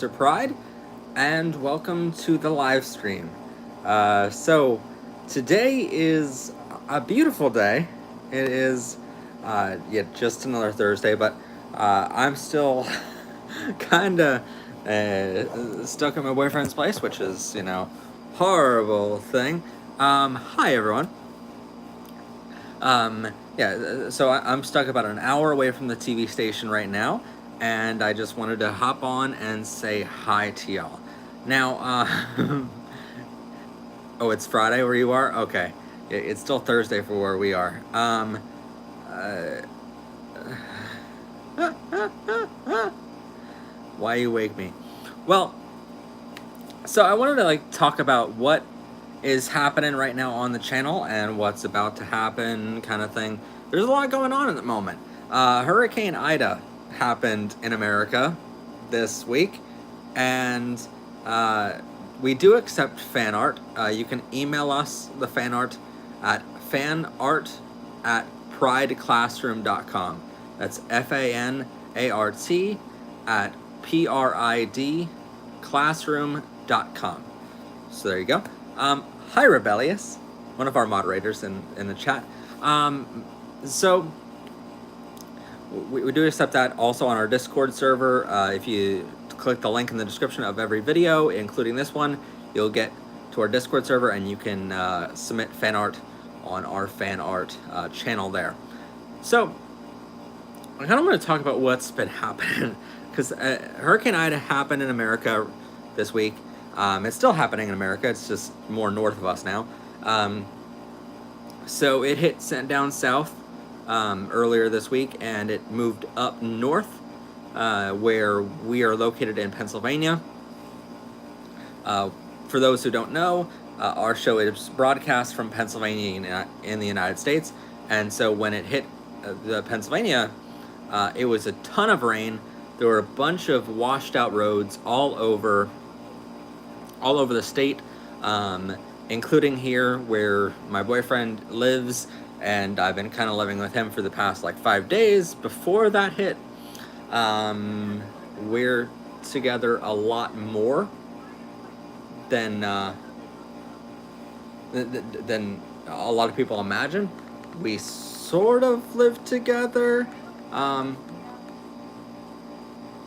Pastor Pride, and welcome to the live stream. So, today is a beautiful day. It is, just another Thursday, but I'm still kind of stuck at my boyfriend's place, which is, horrible thing. Hi, everyone. So I'm stuck about an hour away from the TV station right now, and I just wanted to hop on and say hi to y'all. Now, oh, it's Friday where you are? Okay. It's still Thursday for where we are. Why you wake me? Well, so I wanted to talk about what is happening right now on the channel and what's about to happen, kind of thing. There's a lot going on at the moment. Hurricane Ida happened in America this week, and we do accept fan art. You can email us the fan art at fanart@prideclassroom.com. That's FANART at PRID classroom.com. So there you go. Hi, Rebellious, one of our moderators in the chat. So we do accept that also on our Discord server. If you click the link in the description of every video, including this one, you'll get to our Discord server and you can submit fan art on our fan art channel there. So I kind of want to talk about what's been happening, because Hurricane Ida happened in America this week. It's still happening in America. It's just more north of us now. So it hit down south earlier this week, and it moved up north, where we are located in Pennsylvania. For those who don't know, our show is broadcast from Pennsylvania in the United States, and so when it hit the Pennsylvania, it was a ton of rain. There were a bunch of washed out roads all over the state, including here where my boyfriend lives, and I've been kind of living with him for the past 5 days before that hit. We're together a lot more than a lot of people imagine. We sort of live together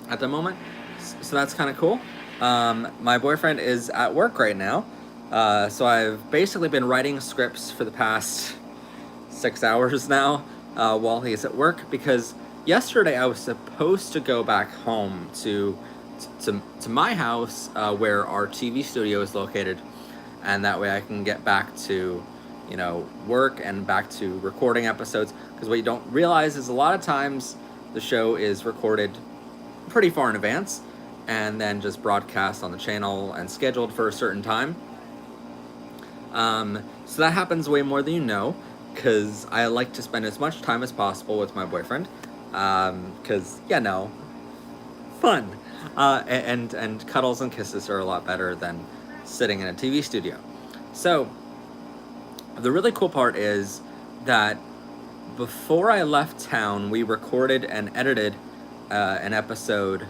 at the moment, so that's kind of cool. My boyfriend is at work right now, so I've basically been writing scripts for the past 6 hours now while he's at work, because yesterday I was supposed to go back home to my house where our TV studio is located, and that way I can get back to work and back to recording episodes, because what you don't realize is a lot of times the show is recorded pretty far in advance and then just broadcast on the channel and scheduled for a certain time. So that happens way more than you know, because I like to spend as much time as possible with my boyfriend, because, fun. And cuddles and kisses are a lot better than sitting in a TV studio. So the really cool part is that before I left town, we recorded and edited an episode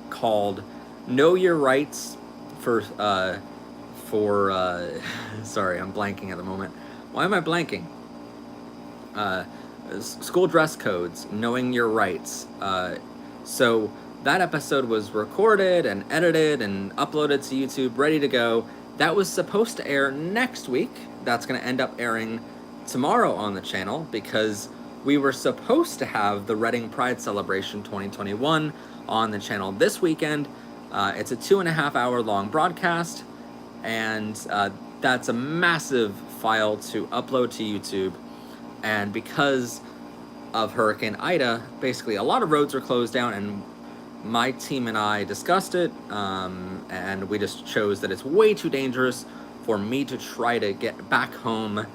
called Know Your Rights for sorry, I'm blanking at the moment. Why am I blanking? School dress codes, knowing your rights. So that episode was recorded and edited and uploaded to YouTube, ready to go. That was supposed to air next week. That's going to end up airing tomorrow on the channel, because we were supposed to have the Reading Pride Celebration 2021 on the channel this weekend. It's a 2.5 hour long broadcast, and that's a massive file to upload to YouTube. And because of Hurricane Ida, basically a lot of roads are closed down, and my team and I discussed it, and we just chose that it's way too dangerous for me to try to get back home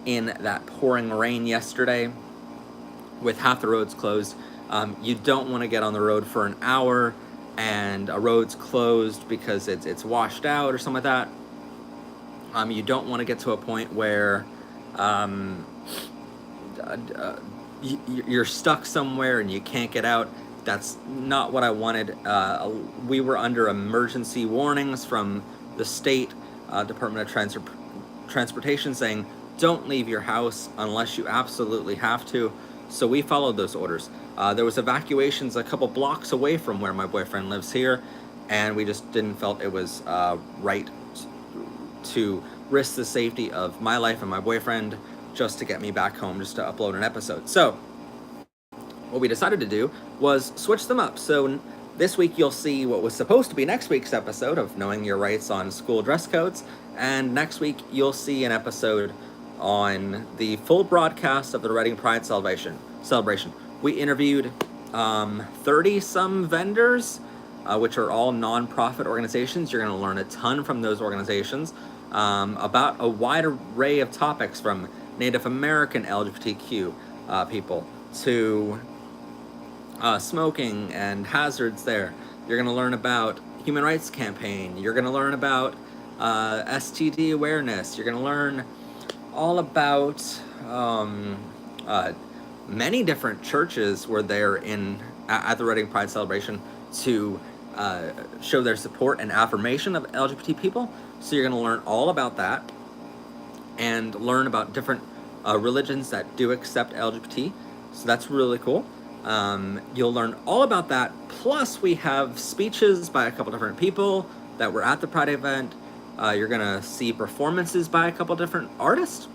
in that pouring rain yesterday with half the roads closed. You don't want to get on the road for an hour and a road's closed because it's washed out or something like that. You don't want to get to a point where you're stuck somewhere and you can't get out. that's not what I wanted. We were under emergency warnings from the state Department of Transportation saying, don't leave your house unless you absolutely have to. So we followed those orders. There was evacuations a couple blocks away from where my boyfriend lives here, and we just didn't felt it was right to risk the safety of my life and my boyfriend just to get me back home, just to upload an episode. So what we decided to do was switch them up. So this week you'll see what was supposed to be next week's episode of Knowing Your Rights on School Dress Codes, and next week you'll see an episode on the full broadcast of the Reading Pride celebration. We interviewed 30-some vendors, which are all non-profit organizations. You're going to learn a ton from those organizations about a wide array of topics, from Native American LGBTQ people to smoking and hazards there. You're going to learn about Human Rights Campaign. You're going to learn about STD awareness. You're going to learn all about many different churches were there at the Reading Pride celebration to show their support and affirmation of LGBT people. So you're going to learn all about that and learn about different religions that do accept LGBT. So that's really cool. You'll learn all about that. Plus, we have speeches by a couple different people that were at the Pride event. You're going to see performances by a couple different artists.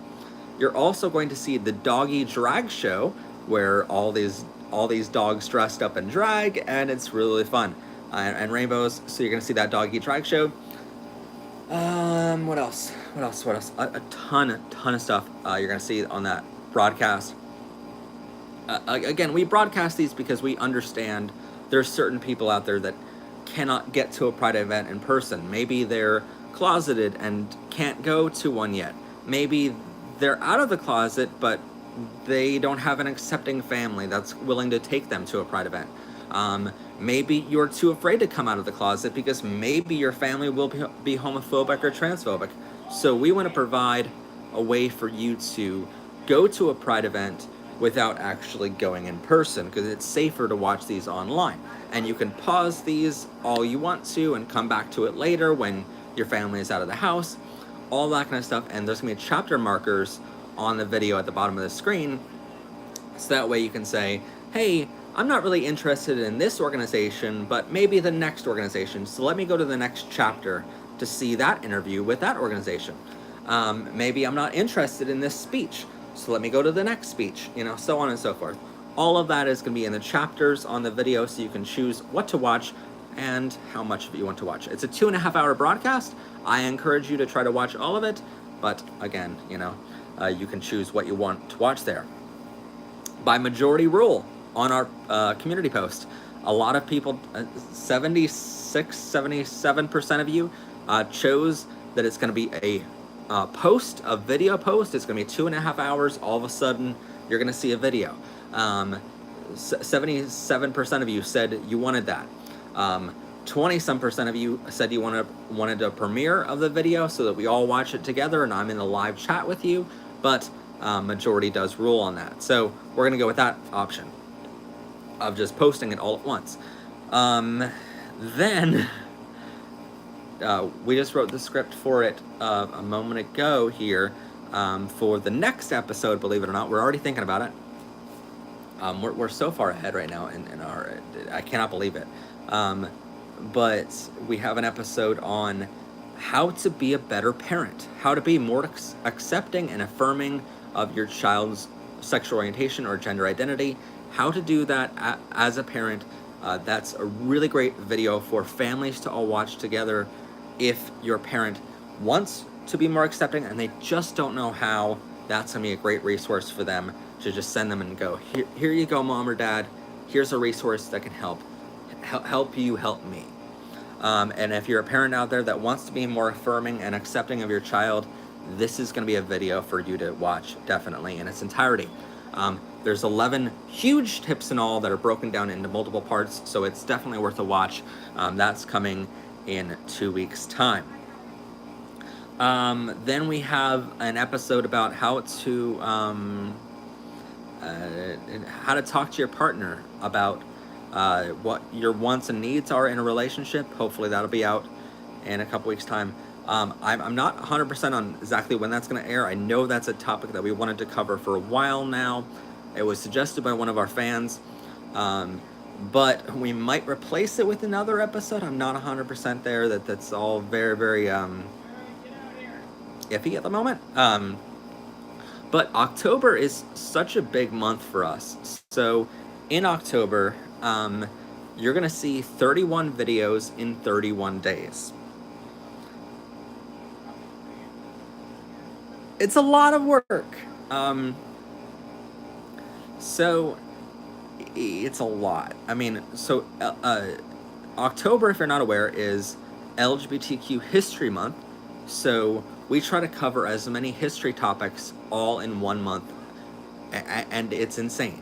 You're also going to see the doggy drag show, where all these dogs dressed up in drag, and it's really fun. And rainbows, so you're going to see that doggy drag show. What else? A ton of stuff you're going to see on that broadcast. Again, we broadcast these because we understand there's certain people out there that cannot get to a Pride event in person. Maybe they're closeted and can't go to one yet. Maybe they're out of the closet, but they don't have an accepting family that's willing to take them to a Pride event. Maybe you're too afraid to come out of the closet because maybe your family will be homophobic or transphobic. So we want to provide a way for you to go to a Pride event without actually going in person, because it's safer to watch these online. And you can pause these all you want to and come back to it later when your family is out of the house, all that kind of stuff. And there's going to be chapter markers on the video at the bottom of the screen, so that way you can say, hey, I'm not really interested in this organization, but maybe the next organization, so let me go to the next chapter to see that interview with that organization. Maybe I'm not interested in this speech, so let me go to the next speech, so on and so forth. All of that is going to be in the chapters on the video, so you can choose what to watch and how much of it you want to watch. It's a 2.5-hour broadcast. I encourage you to try to watch all of it, but again, you can choose what you want to watch there. By majority rule on our community post, a lot of people, 77% of you chose that it's going to be a video post. It's going to be 2.5 hours. All of a sudden, you're going to see a video. 77% of you said you wanted that. 20-some% of you said you wanted a premiere of the video so that we all watch it together and I'm in a live chat with you, but majority does rule on that. So we're going to go with that option of just posting it all at once. Then we just wrote the script for it a moment ago here for the next episode, believe it or not. We're already thinking about it. We're so far ahead right now in our, I cannot believe it. But we have an episode on how to be a better parent, how to be more accepting and affirming of your child's sexual orientation or gender identity, how to do that as a parent. That's a really great video for families to all watch together if your parent wants to be more accepting and they just don't know how. That's going to be a great resource for them to just send them and go, here you go, mom or dad. Here's a resource that can help you help me. And if you're a parent out there that wants to be more affirming and accepting of your child, this is going to be a video for you to watch, definitely, in its entirety. There's 11 huge tips and all that are broken down into multiple parts, so it's definitely worth a watch. That's coming in 2 weeks' time. Then we have an episode about how to talk to your partner about what your wants and needs are in a relationship. Hopefully that'll be out in a couple weeks' time. I'm not 100% on exactly when that's going to air. I know that's a topic that we wanted to cover for a while now. It was suggested by one of our fans, but we might replace it with another episode. I'm not 100% there. That's all very, very iffy at the moment. But October is such a big month for us. So in October, you're going to see 31 videos in 31 days. It's a lot of work. So it's a lot. I mean, so October, if you're not aware, is LGBTQ History Month. So we try to cover as many history topics all in 1 month, and it's insane.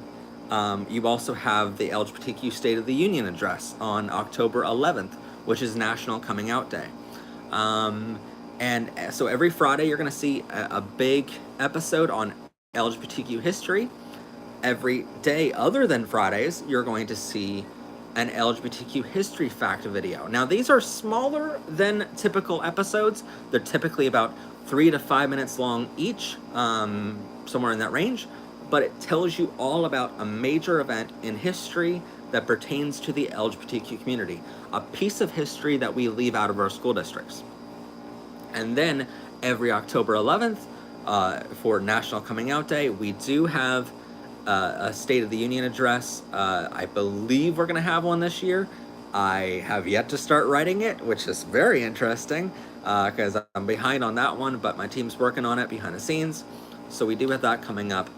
You also have the LGBTQ State of the Union address on October 11th, which is National Coming Out Day. And so every Friday you're going to see a big episode on LGBTQ history. Every day other than Fridays, you're going to see an LGBTQ history fact video. Now, these are smaller than typical episodes. They're typically about 3 to 5 minutes long each, somewhere in that range. But it tells you all about a major event in history that pertains to the LGBTQ community, a piece of history that we leave out of our school districts. And then every October 11th, for National Coming Out Day, we do have a State of the Union address. I believe we're going to have one this year. I have yet to start writing it, which is very interesting because I'm behind on that one, but my team's working on it behind the scenes. So we do have that coming up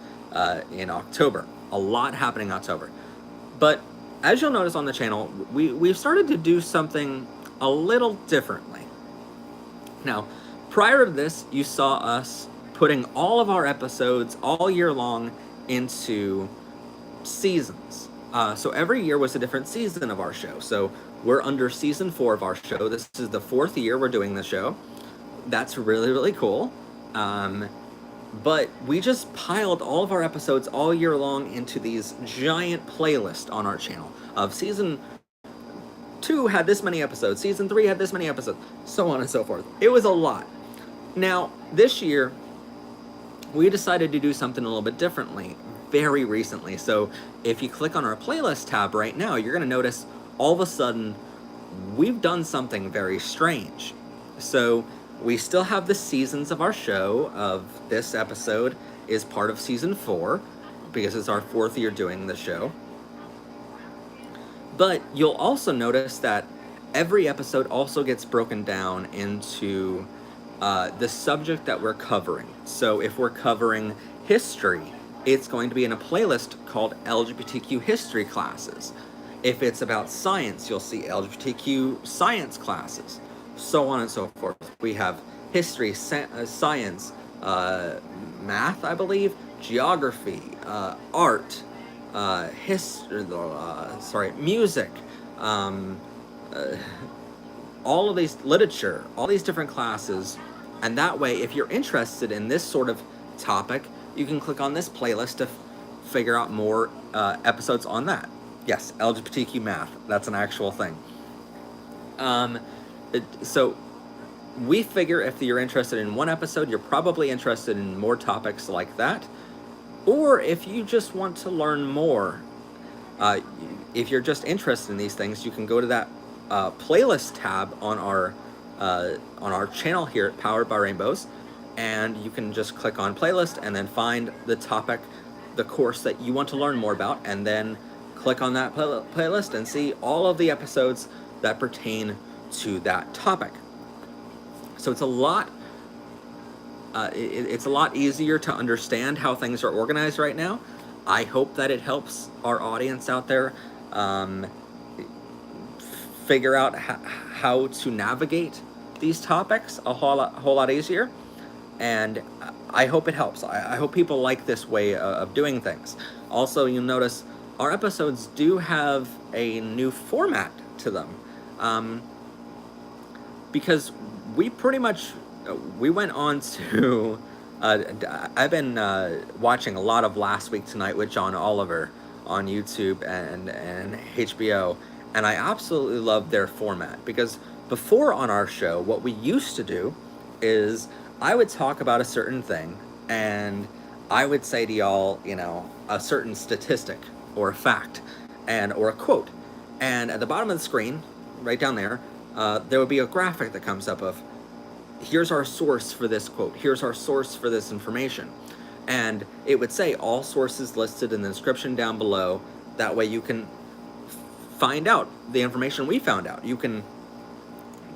in October. A lot happening in October. But as you'll notice on the channel, we've started to do something a little differently. Now, prior to this, you saw us putting all of our episodes all year long into seasons. So every year was a different season of our show. So we're under season 4 of our show. This is the 4th year we're doing the show. That's really, really cool. But we just piled all of our episodes all year long into these giant playlists on our channel of season 2 had this many episodes, season 3 had this many episodes, so on and so forth. It was a lot. Now, this year, we decided to do something a little bit differently very recently. So if you click on our playlist tab right now, you're going to notice all of a sudden we've done something very strange. So we still have the seasons of our show. Of this episode is part of season 4 because it's our 4th year doing the show. But you'll also notice that every episode also gets broken down into the subject that we're covering. So if we're covering history, it's going to be in a playlist called LGBTQ history classes. If it's about science, you'll see LGBTQ science classes, so on and so forth. We have history, science, math, I believe, geography, art, music, all of these, literature, all these different classes. And that way, if you're interested in this sort of topic, you can click on this playlist to figure out more episodes on that. Yes, LGBTQ math, that's an actual thing. So we figure if you're interested in one episode, you're probably interested in more topics like that. Or if you just want to learn more, if you're just interested in these things, you can go to that playlist tab on our channel here at Powered by Rainbows, and you can just click on playlist and then find the topic, the course that you want to learn more about, and then click on that playlist and see all of the episodes that pertain to that topic. So it's a lot it's a lot easier to understand how things are organized right now. I hope that it helps our audience out there figure out how to navigate these topics a whole lot easier. And I hope it helps. I hope people like this way of doing things. Also, you'll notice our episodes do have a new format to them. Because we pretty much, we went on to, I've been watching a lot of Last Week Tonight with John Oliver on YouTube and HBO, and I absolutely love their format, because before on our show, what we used to do is I would talk about a certain thing, and I would say to y'all, a certain statistic or a fact or a quote. And at the bottom of the screen, right down there, there would be a graphic that comes up of, here's our source for this quote, here's our source for this information. And it would say all sources listed in the description down below. That way you can find out the information we found out. You can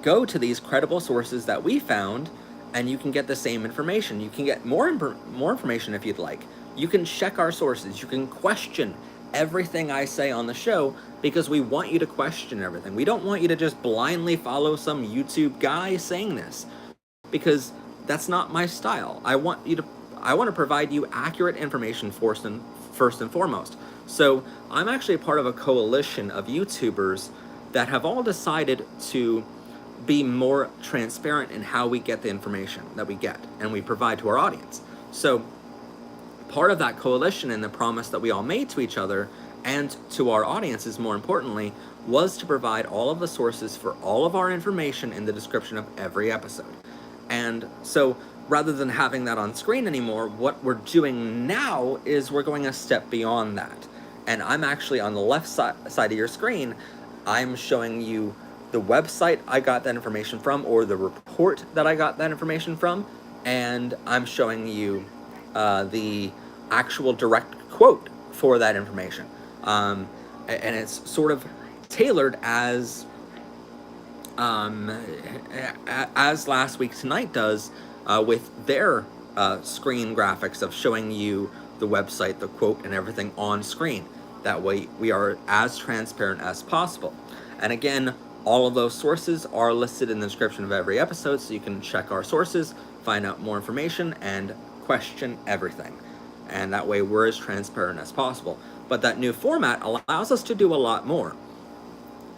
go to these credible sources that we found, and you can get the same information. You can get more information if you'd like. You can check our sources. You can question everything I say on the show, because we want you to question everything. We don't want you to just blindly follow some YouTube guy saying this, because that's not my style. I want to provide you accurate information first and foremost. So I'm actually a part of a coalition of YouTubers that have all decided to be more transparent in how we get the information that we get and we provide to our audience. So part of that coalition and the promise that we all made to each other and to our audiences, more importantly, was to provide all of the sources for all of our information in the description of every episode. And so rather than having that on screen anymore, what we're doing now is we're going a step beyond that. And I'm actually on the left side of your screen, I'm showing you the website I got that information from, or the report that I got that information from, and I'm showing you the actual direct quote for that information. And it's sort of tailored as Last Week Tonight does with their screen graphics of showing you the website, the quote, and everything on screen. That way we are as transparent as possible. And again, all of those sources are listed in the description of every episode, so you can check our sources, find out more information, and question everything. And that way we're as transparent as possible. But that new format allows us to do a lot more.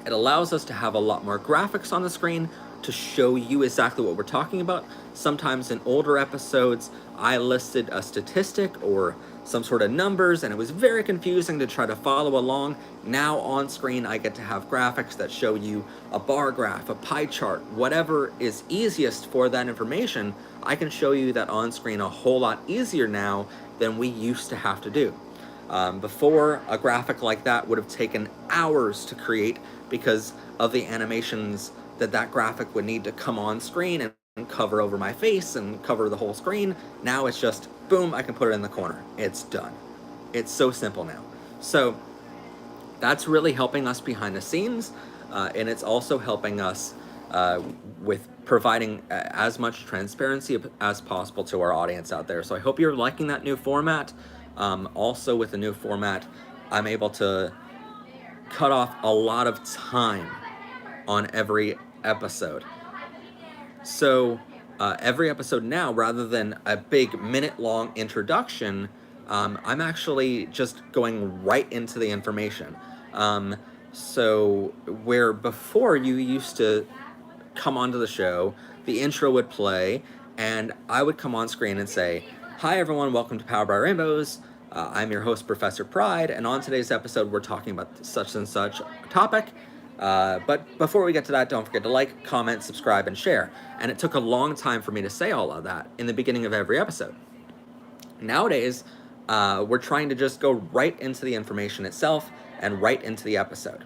It allows us to have a lot more graphics on the screen to show you exactly what we're talking about. Sometimes in older episodes, I listed a statistic or some sort of numbers, and it was very confusing to try to follow along. Now on screen, I get to have graphics that show you a bar graph, a pie chart, whatever is easiest for that information. I can show you that on screen a whole lot easier now than we used to have to do. Before, a graphic like that would have taken hours to create because of the animations that graphic would need to come on screen and cover over my face and cover the whole screen. Now it's just, boom, I can put it in the corner. It's done. It's so simple now. So that's really helping us behind the scenes, and it's also helping us with providing as much transparency as possible to our audience out there. So I hope you're liking that new format. Also with the new format, I'm able to cut off a lot of time on every episode. So every episode now, rather than a big minute-long introduction, I'm actually just going right into the information. So where before you used to come onto the show, the intro would play, and I would come on screen and say, "Hi everyone, welcome to Powered by Rainbows. I'm your host, Professor Pride, and on today's episode, we're talking about such and such topic. But before we get to that, don't forget to like, comment, subscribe, and share." And it took a long time for me to say all of that in the beginning of every episode. Nowadays, we're trying to just go right into the information itself and right into the episode.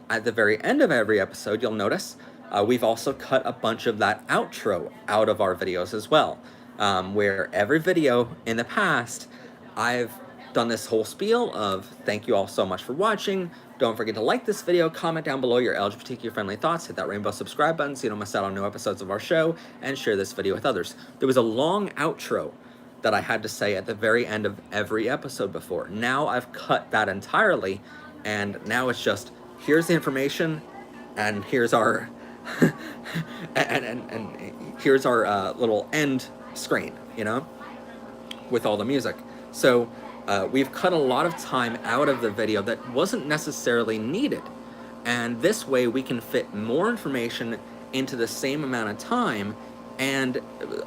At the very end of every episode, you'll notice we've also cut a bunch of that outro out of our videos as well, where every video in the past, I've done this whole spiel of thank you all so much for watching. Don't forget to like this video, comment down below your LGBTQ friendly thoughts, hit that rainbow subscribe button so you don't miss out on new episodes of our show, and share this video with others. There was a long outro that I had to say at the very end of every episode before. Now I've cut that entirely, and now it's just, here's the information, and here's our and here's our little end screen, with all the music. So we've cut a lot of time out of the video that wasn't necessarily needed. And this way we can fit more information into the same amount of time, and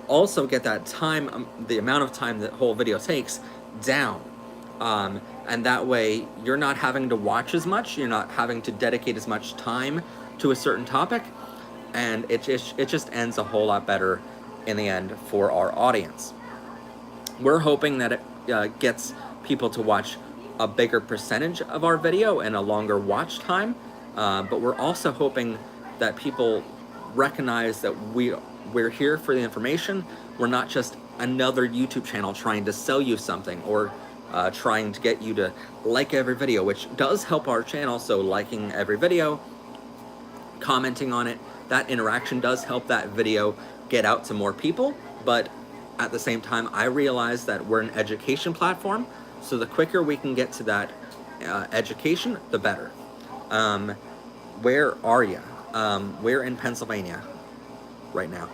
also get that time, the amount of time that whole video takes, down. and that way you're not having to watch as much, you're not having to dedicate as much time to a certain topic, and it just ends a whole lot better in the end for our audience. We're hoping that it gets people to watch a bigger percentage of our video and a longer watch time, but we're also hoping that people recognize that we're here for the information. We're not just another YouTube channel trying to sell you something or trying to get you to like every video, which does help our channel. So liking every video, commenting on it, that interaction does help that video get out to more people. But at the same time, I realize that we're an education platform, so the quicker we can get to that education, the better. Where are you? We're in Pennsylvania right now.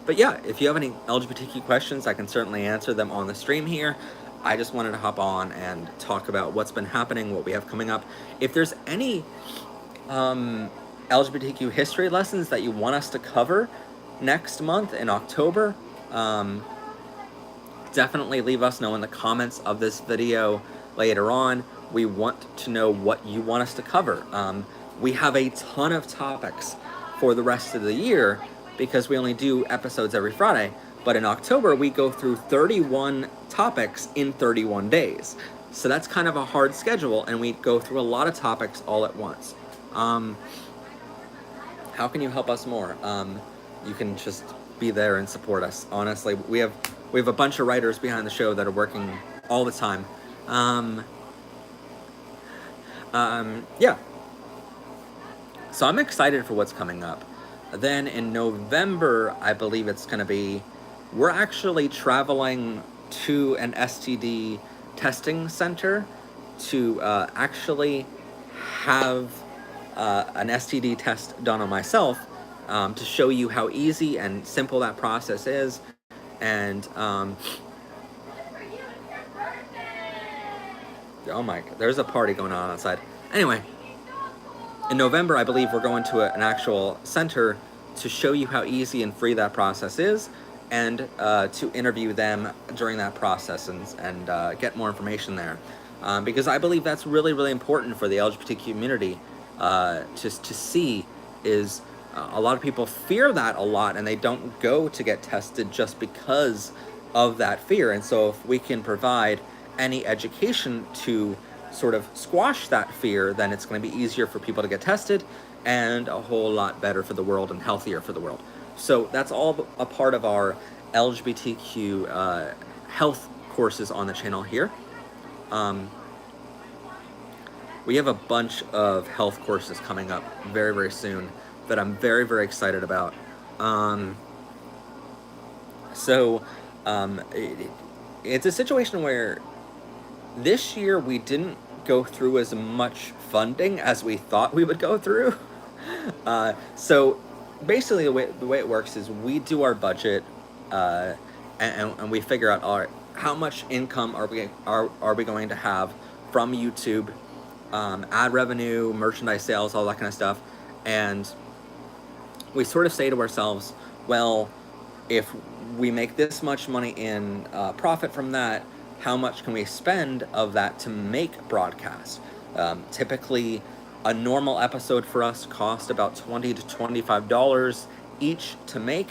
But yeah, if you have any LGBTQ questions, I can certainly answer them on the stream here. I just wanted to hop on and talk about what's been happening, what we have coming up. If there's any LGBTQ history lessons that you want us to cover next month in October, definitely leave us know in the comments of this video later on. We want to know what you want us to cover. We have a ton of topics for the rest of the year because we only do episodes every Friday, but in October we go through 31 topics in 31 days. So that's kind of a hard schedule, and we go through a lot of topics all at once. How can you help us more? You can just be there and support us. Honestly, we have a bunch of writers behind the show that are working all the time. Yeah. So I'm excited for what's coming up. Then in November, I believe it's going to be, we're actually traveling to an STD testing center to actually have an STD test done on myself, to show you how easy and simple that process is. And oh my God, there's a party going on outside. Anyway, in November, I believe we're going to an actual center to show you how easy and free that process is, and to interview them during that process and get more information there. Because I believe that's really, really important for the LGBT community to see is a lot of people fear that a lot, and they don't go to get tested just because of that fear. And so if we can provide any education to sort of squash that fear, then it's going to be easier for people to get tested and a whole lot better for the world and healthier for the world. So that's all a part of our LGBTQ health courses on the channel here. We have a bunch of health courses coming up very, very soon that I'm very, very excited about. It's a situation where this year we didn't go through as much funding as we thought we would go through. So basically the way it works is we do our budget and we figure out, all right, how much income are we going to have from YouTube, ad revenue, merchandise sales, all that kind of stuff. And we sort of say to ourselves, well, if we make this much money in profit from that, how much can we spend of that to make broadcast? Typically, a normal episode for us costs about $20 to $25 each to make,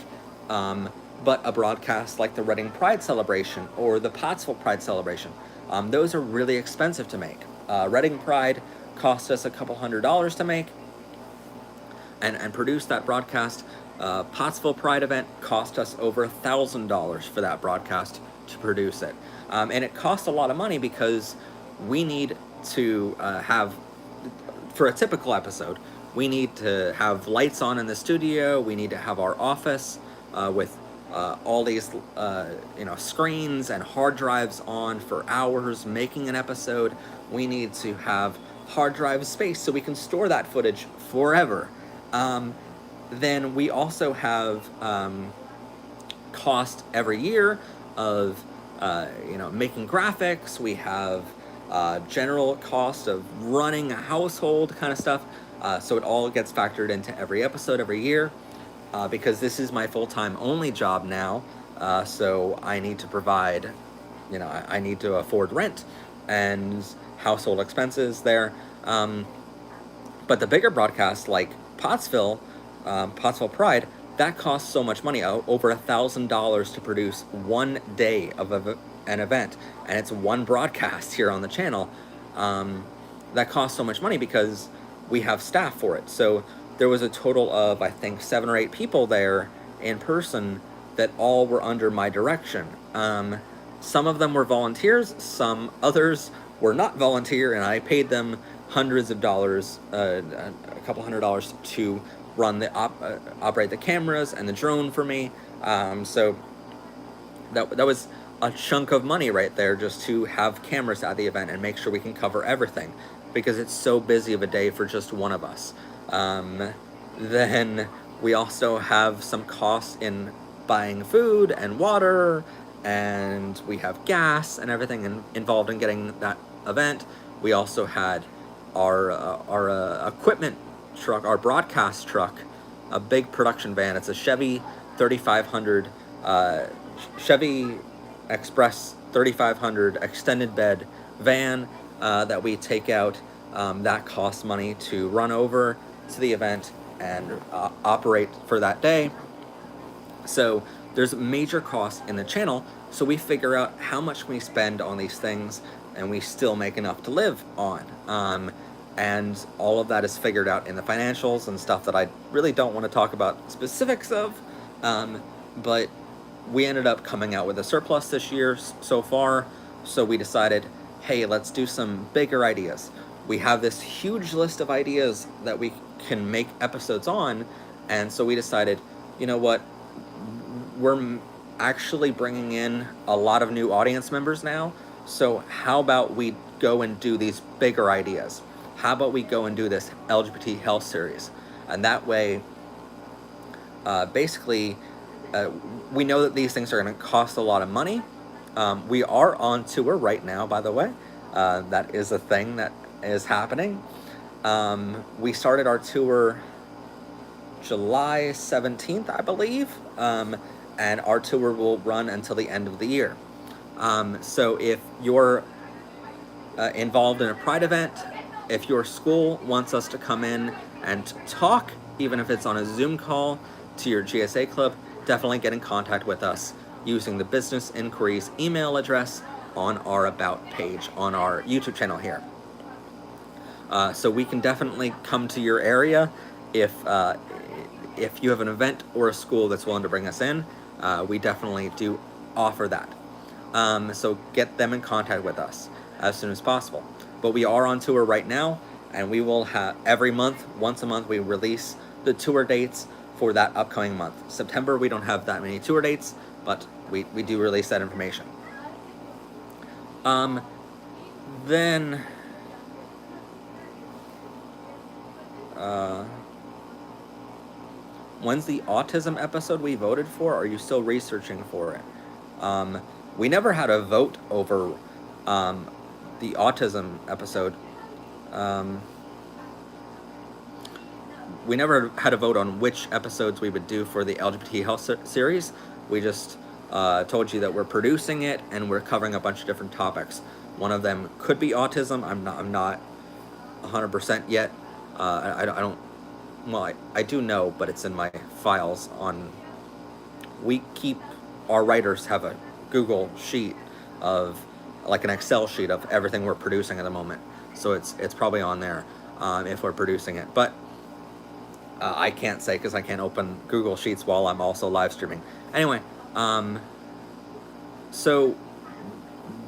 but a broadcast like the Reading Pride Celebration or the Pottsville Pride Celebration, those are really expensive to make. Reading Pride cost us a couple $100s to make and produce that broadcast. Pottsville Pride event cost us over $1,000 for that broadcast to produce it. And it costs a lot of money because we need to have, for a typical episode, we need to have lights on in the studio, we need to have our office with all these screens and hard drives on for hours making an episode. We need to have hard drive space so we can store that footage forever. Then we also have cost every year of making graphics. We have general cost of running a household kind of stuff. So it all gets factored into every episode every year, because this is my full-time only job now. So I need to provide I need to afford rent and household expenses there. But the bigger broadcasts like Pottsville, Pottsville Pride, that costs so much money, over $1,000 to produce one day of an event, and it's one broadcast here on the channel. That costs so much money because we have staff for it. So there was a total of, I think, 7 or 8 people there in person that all were under my direction. Some of them were volunteers, some others were not volunteer, and I paid them hundreds of dollars, a couple $100 to run operate the cameras and the drone for me. So that was a chunk of money right there, just to have cameras at the event and make sure we can cover everything, because it's so busy of a day for just one of us. Then we also have some costs in buying food and water, and we have gas and everything involved in getting that event. We also had our equipment truck, our broadcast truck, a big production van. It's a Chevy 3500, Chevy Express 3500 extended bed van that we take out. That costs money to run over to the event and operate for that day. So there's major costs in the channel, so we figure out how much we spend on these things and we still make enough to live on. And all of that is figured out in the financials and stuff that I really don't want to talk about specifics of, but we ended up coming out with a surplus this year so far, so we decided, hey, let's do some bigger ideas. We have this huge list of ideas that we can make episodes on, and so we decided, you know what, we're actually bringing in a lot of new audience members now, so how about we go and do these bigger ideas? How about we go and do this LGBT health series? And that way, basically, we know that these things are going to cost a lot of money. We are on tour right now, by the way. That is a thing that is happening. We started our tour July 17th, I believe, and our tour will run until the end of the year. So if you're involved in a Pride event, if your school wants us to come in and talk, even if it's on a Zoom call to your GSA club, definitely get in contact with us using the business inquiries email address on our About page on our YouTube channel here. So we can definitely come to your area if you have an event or a school that's willing to bring us in. We definitely do offer that. So get them in contact with us as soon as possible. But we are on tour right now, and we will have every month, once a month, we release the tour dates for that upcoming month. September, we don't have that many tour dates, but we do release that information. Then when's the autism episode we voted for? Are you still researching for it? We never had a vote over the autism episode. We never had a vote on which episodes we would do for the LGBT health series. We just told you that we're producing it and we're covering a bunch of different topics. One of them could be autism. I'm not 100% yet. I don't. Well, I do know, but it's in my files on. We keep, our writers have a Google sheet of, like an Excel sheet of everything we're producing at the moment. So it's probably on there if we're producing it. But I can't say because I can't open Google Sheets while I'm also live streaming. Anyway, so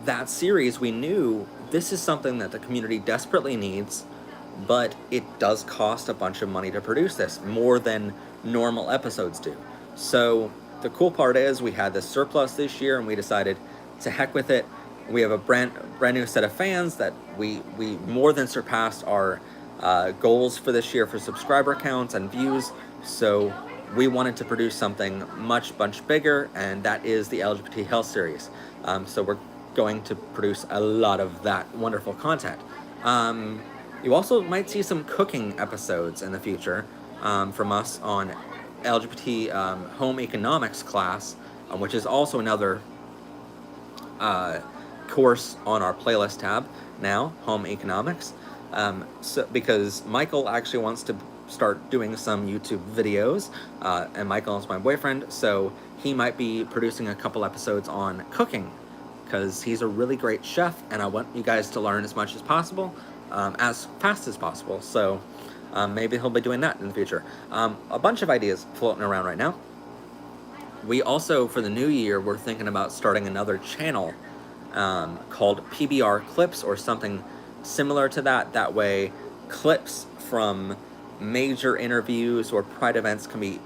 that series, we knew this is something that the community desperately needs, but it does cost a bunch of money to produce this, more than normal episodes do. So the cool part is we had this surplus this year and we decided to heck with it. We have a brand new set of fans that we more than surpassed our goals for this year for subscriber counts and views. So we wanted to produce something much bigger, and that is the LGBT health series. So we're going to produce a lot of that wonderful content. You also might see some cooking episodes in the future from us on LGBT home economics class, which is also another course on our playlist tab now, Home Economics. So because Michael actually wants to start doing some YouTube videos, and Michael is my boyfriend, so he might be producing a couple episodes on cooking, because he's a really great chef, and I want you guys to learn as much as possible, as fast as possible. So maybe he'll be doing that in the future. A bunch of ideas floating around right now. We also, for the new year, we're thinking about starting another channel called PBR Clips or something similar to that. That way, clips from major interviews or Pride events can be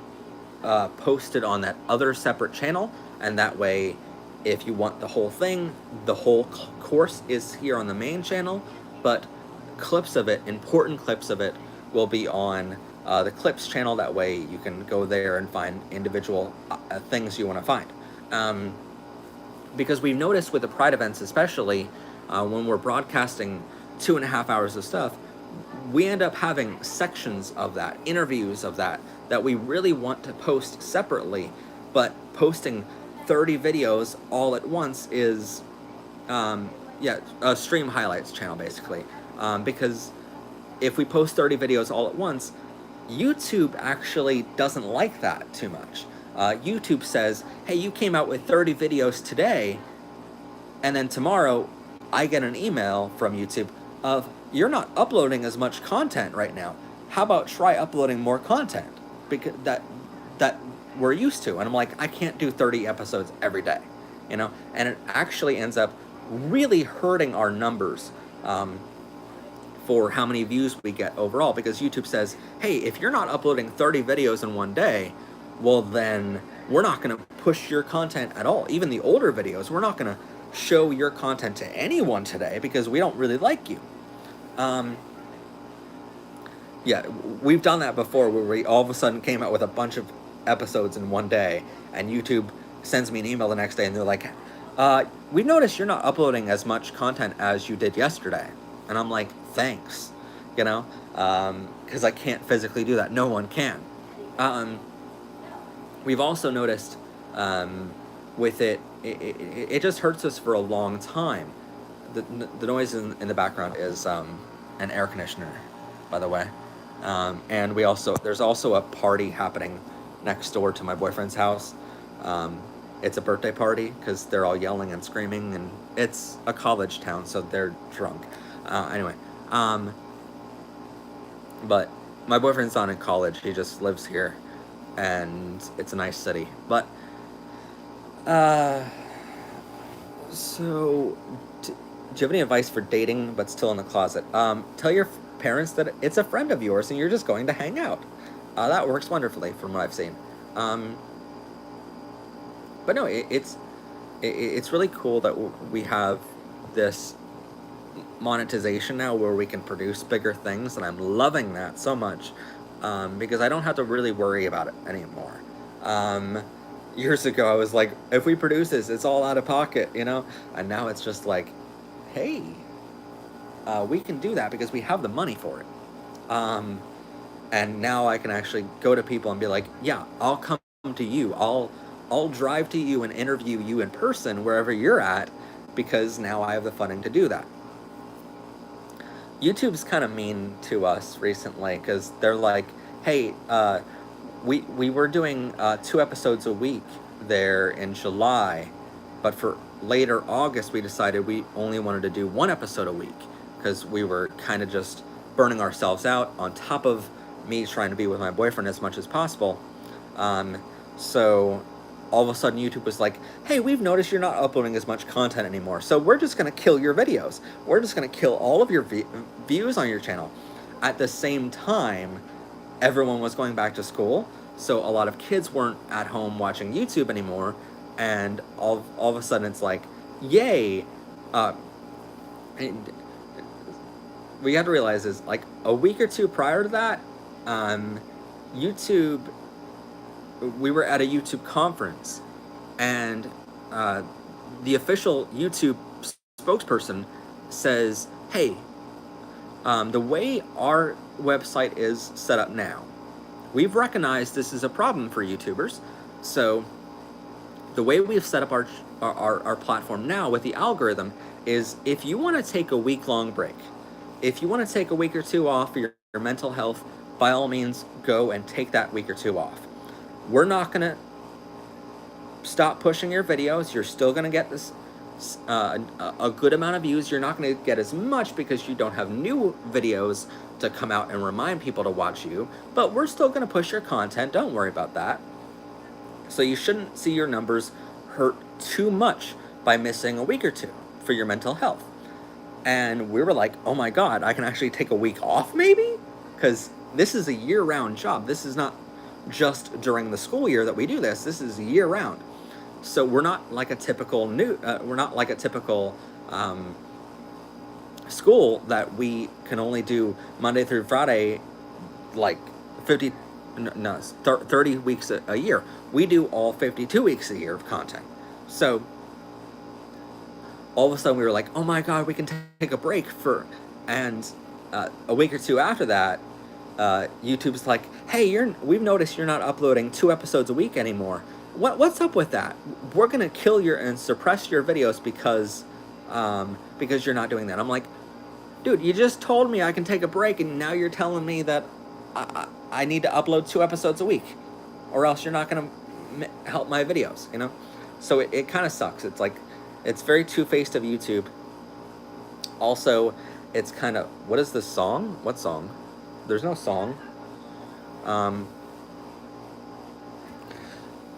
posted on that other separate channel, and that way, if you want the whole thing, the whole course is here on the main channel, but clips of it, important clips of it, will be on the Clips channel. That way you can go there and find individual things you want to find. Because we've noticed with the Pride events especially, when we're broadcasting 2.5 hours of stuff, we end up having sections of that, interviews of that we really want to post separately, but posting 30 videos all at once is, a stream highlights channel basically. Because if we post 30 videos all at once, YouTube actually doesn't like that too much. YouTube says, hey, you came out with 30 videos today, and then tomorrow I get an email from YouTube of, you're not uploading as much content right now. How about try uploading more content? Because that we're used to. And I'm like, I can't do 30 episodes every day, and it actually ends up really hurting our numbers for how many views we get overall, because YouTube says, hey, if you're not uploading 30 videos in one day, well then we're not going to push your content at all. Even the older videos, we're not going to show your content to anyone today because we don't really like you. Yeah, we've done that before, where we all of a sudden came out with a bunch of episodes in one day, and YouTube sends me an email the next day and they're like, we noticed you're not uploading as much content as you did yesterday. And I'm like, thanks, because I can't physically do that. No one can. We've also noticed with it just hurts us for a long time. The noise in the background is an air conditioner, by the way. And there's also a party happening next door to my boyfriend's house. It's a birthday party because they're all yelling and screaming, and it's a college town, so they're drunk. Anyway, but my boyfriend's not in college, he just lives here, and it's a nice city. But, so, do you have any advice for dating but still in the closet? Tell your parents that it's a friend of yours and you're just going to hang out. That works wonderfully from what I've seen. But no, it's really cool that we have this monetization now where we can produce bigger things, and I'm loving that so much, because I don't have to really worry about it anymore. Years ago I was like, if we produce this, it's all out of pocket, and now it's just like, hey, we can do that because we have the money for it. And now I can actually go to people and be like, yeah, I'll come to you, I'll drive to you and interview you in person wherever you're at, because now I have the funding to do that. YouTube's kind of mean to us recently, because they're like, hey, we were doing 2 episodes a week there in July, but for later August we decided we only wanted to do 1 episode a week, because we were kind of just burning ourselves out, on top of me trying to be with my boyfriend as much as possible. So all of a sudden YouTube was like, hey, we've noticed you're not uploading as much content anymore, so we're just going to kill your videos. We're just going to kill all of your views on your channel. At the same time, everyone was going back to school, so a lot of kids weren't at home watching YouTube anymore, and all of a sudden it's like, yay. And what you have to realize is, like, a week or 2 prior to that, YouTube, we were at a YouTube conference, and the official YouTube spokesperson says, hey, the way our website is set up now, we've recognized this is a problem for YouTubers, so the way we've set up our platform now with the algorithm is, if you want to take a week-long break, if you want to take a week or two off for your mental health, by all means, go and take that week or two off. We're not going to stop pushing your videos. You're still going to get this a good amount of views. You're not going to get as much because you don't have new videos to come out and remind people to watch you, but we're still going to push your content. Don't worry about that. So you shouldn't see your numbers hurt too much by missing a week or two for your mental health. And we were like, oh my God, I can actually take a week off maybe? Because this is a year-round job. This is not just during the school year that we do this. This is year-round. So we're not like a typical school that we can only do Monday through Friday, like 30 weeks a year. We do all 52 weeks a year of content. So all of a sudden we were like, oh my God, we can take a break and a week or two after that, YouTube's like, hey, we've noticed you're not uploading 2 episodes a week anymore. What's up with that? We're gonna kill and suppress your videos because you're not doing that. I'm like, dude, you just told me I can take a break, and now you're telling me that I need to upload 2 episodes a week, or else you're not gonna help my videos, you know? So it kind of sucks. It's like, it's very two-faced of YouTube. Also, it's kind of, what is this song? What song? There's no song.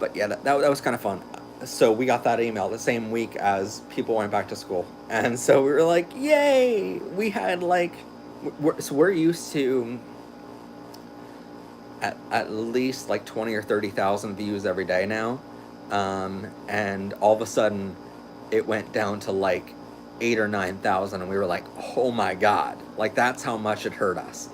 But yeah, that was kind of fun. So we got that email the same week as people went back to school. And so we were like, yay! We had like, we're used to at least like 20 or 30,000 views every day now. And all of a sudden it went down to like 8 or 9,000, and we were like, oh my God, like that's how much it hurt us.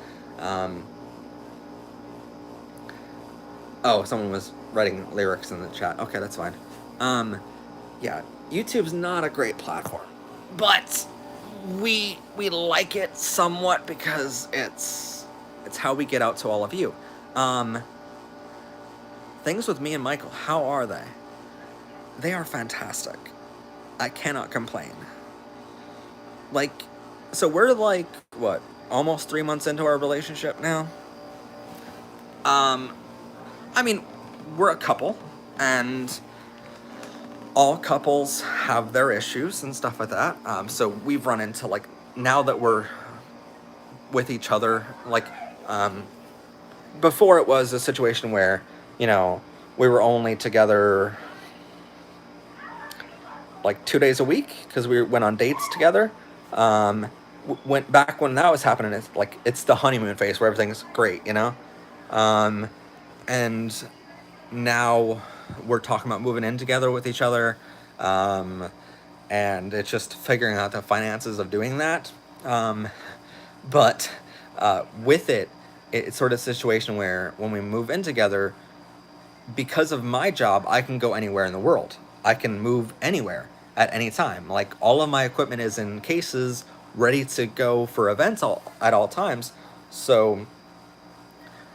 Oh, someone was writing lyrics in the chat. Okay, that's fine. Yeah, YouTube's not a great platform, but we like it somewhat because it's how we get out to all of you. Things with me and Michael, how are they? They are fantastic. I cannot complain. Like, so we're like, what, almost 3 months into our relationship now? I mean, we're a couple, and all couples have their issues and stuff like that. So we've run into, like, now that we're with each other, like, before it was a situation where, you know, we were only together like 2 days a week because we went on dates together. Went back when that was happening, it's like, it's the honeymoon phase where everything's great, you know? And now we're talking about moving in together with each other. And it's just figuring out the finances of doing that. But with it's sort of a situation where when we move in together, because of my job, I can go anywhere in the world. I can move anywhere at any time. Like, all of my equipment is in cases, ready to go for events at all times. So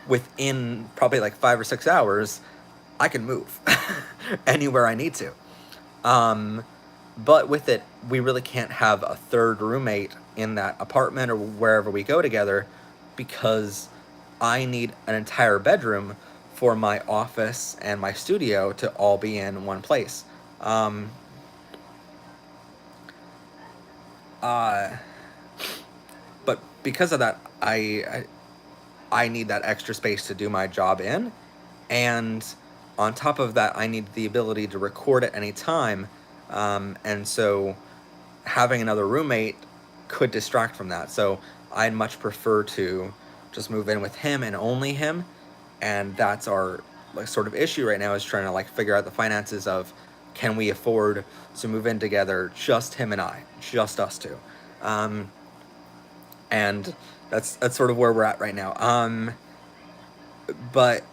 within probably like 5 or 6 hours, I can move anywhere I need to. But with it, we really can't have a third roommate in that apartment or wherever we go together, because I need an entire bedroom for my office and my studio to all be in one place. But because of that, I need that extra space to do my job in, and on top of that, I need the ability to record at any time, and so having another roommate could distract from that. So I'd much prefer to just move in with him and only him, and that's our like sort of issue right now, is trying to like figure out the finances of, can we afford to move in together, just him and I, just us two. And that's sort of where we're at right now. But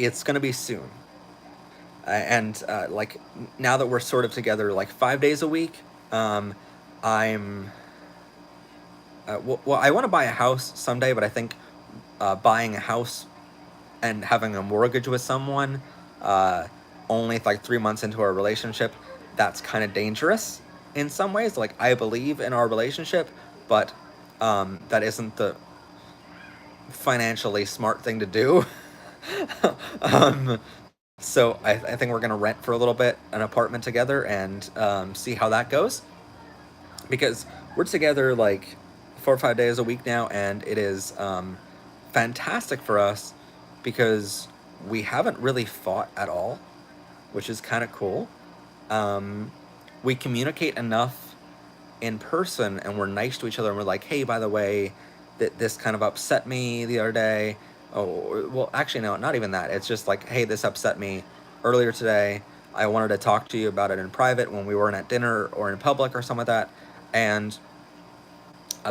it's gonna be soon. And like, now that we're sort of together like 5 days a week, I'm well, I want to buy a house someday, but I think buying a house and having a mortgage with someone only like 3 months into our relationship, that's kind of dangerous in some ways. Like, I believe in our relationship, but that isn't the financially smart thing to do. um, so I think we're gonna rent for a little bit an apartment together and see how that goes, because we're together like 4 or 5 days a week now, and it is fantastic for us because we haven't really fought at all, which is kind of cool. We communicate enough in person, and we're nice to each other, and we're like, hey, by the way, this kind of upset me the other day. Oh, well, actually, no, not even that. It's just like, hey, this upset me earlier today. I wanted to talk to you about it in private when we weren't at dinner or in public or something like that. And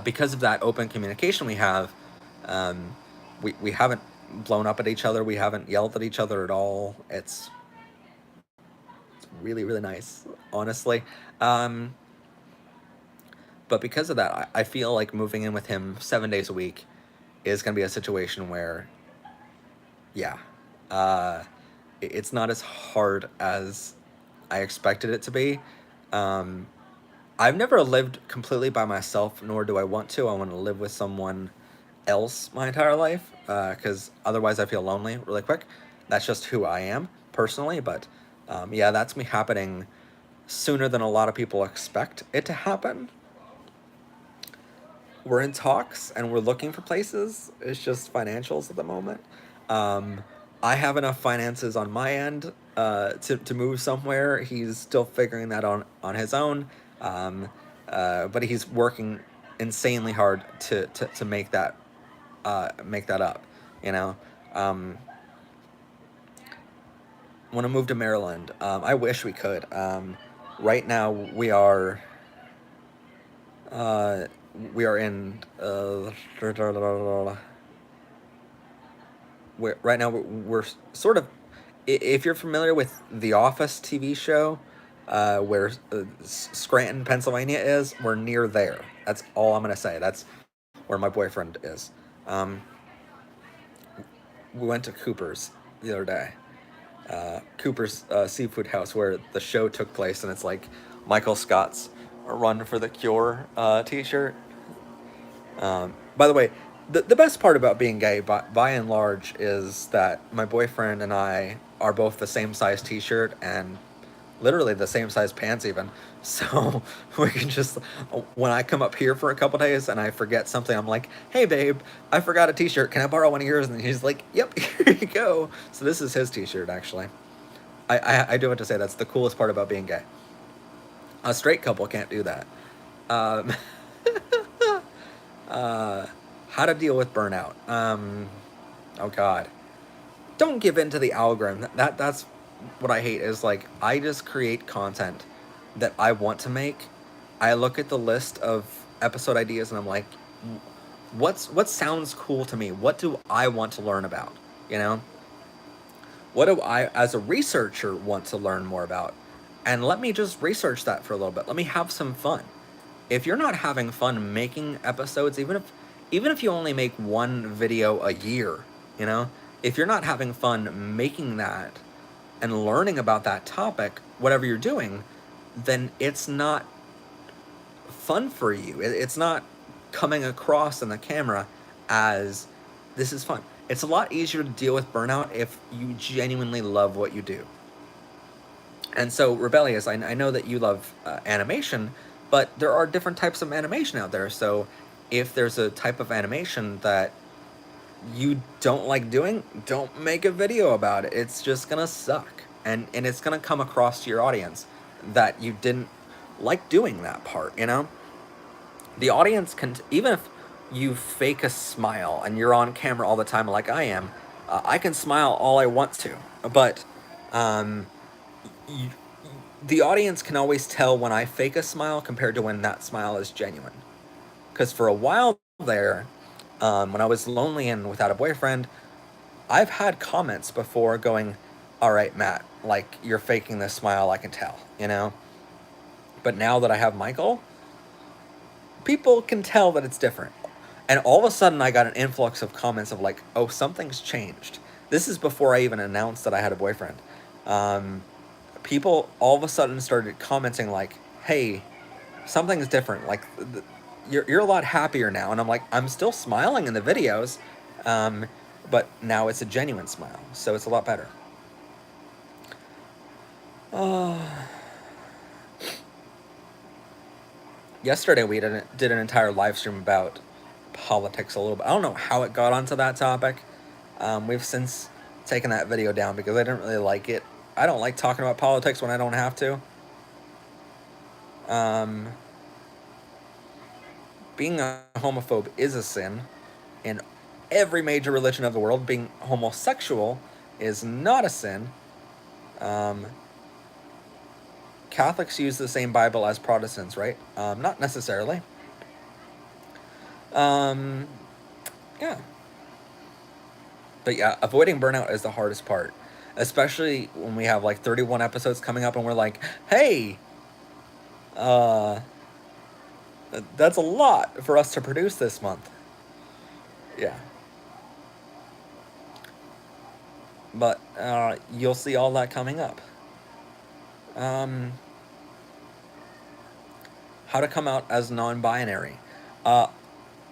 because of that open communication we have, um, we haven't blown up at each other. We haven't yelled at each other at all. It's really, really nice, honestly. Um, but because of that, I feel like moving in with him 7 days a week is going to be a situation where, yeah, uh, it's not as hard as I expected it to be. Um, I've never lived completely by myself, nor do I want to. I want to live with someone else my entire life, because otherwise I feel lonely really quick. That's just who I am personally. But yeah, that's me happening sooner than a lot of people expect it to happen. We're in talks and we're looking for places. It's just financials at the moment. Um, I have enough finances on my end to move somewhere. He's still figuring that on his own, um, but he's working insanely hard to make that up. You know, um, want to move to Maryland. I wish we could. Right now uh, we are in right now we're sort of, if you're familiar with the Office TV show, where Scranton, Pennsylvania is, we're near there. That's all I'm gonna say. That's where my boyfriend is. Um, we went to Cooper's the other day. Cooper's Seafood House, where the show took place, and it's like Michael Scott's Run for the Cure T-shirt. By the way, the best part about being gay, by and large, is that my boyfriend and I are both the same size T-shirt and literally the same size pants even. So we can just, when I come up here for a couple days and I forget something, I'm like, hey babe, I forgot a T-shirt. Can I borrow one of yours? And he's like, yep, here you go. So this is his T-shirt actually. I do have to say that's the coolest part about being gay. A straight couple can't do that. Um, how to deal with burnout. Oh God, don't give in to the algorithm. That's what I hate. Is like, I just create content that I want to make. I look at the list of episode ideas and I'm like, what sounds cool to me? What do I want to learn about? You know, what do I, as a researcher, want to learn more about? And let me just research that for a little bit. Let me have some fun. If you're not having fun making episodes, even if you only make one video a year, you know, if you're not having fun making that and learning about that topic, whatever you're doing, then it's not fun for you. It's not coming across in the camera as this is fun. It's a lot easier to deal with burnout if you genuinely love what you do. And so, Rebellious, I know that you love animation, but there are different types of animation out there. So if there's a type of animation that you don't like doing, don't make a video about it. It's just gonna suck. And it's gonna come across to your audience that you didn't like doing that part, you know? The audience can, even if you fake a smile and you're on camera all the time like I am, I can smile all I want to. But um, you, the audience can always tell when I fake a smile compared to when that smile is genuine. Because for a while there, when I was lonely and without a boyfriend, I've had comments before going, all right, Matt, like, you're faking this smile, I can tell, you know? But now that I have Michael, people can tell that it's different. And all of a sudden, I got an influx of comments of like, oh, something's changed. This is before I even announced that I had a boyfriend. People all of a sudden started commenting like, "Hey, something's different. Like, you're a lot happier now." And I'm like, I'm still smiling in the videos, but now it's a genuine smile, so it's a lot better. Yesterday we did an entire live stream about politics a little bit. I don't know how it got onto that topic. We've since taken that video down because I didn't really like it. I don't like talking about politics when I don't have to. Being a homophobe is a sin in every major religion of the world. Being homosexual is not a sin. Catholics use the same Bible as Protestants, right? Not necessarily. Yeah. But yeah, avoiding burnout is the hardest part. Especially when we have like 31 episodes coming up and we're like, hey, that's a lot for us to produce this month. Yeah. But you'll see all that coming up. How to come out as non-binary. Well,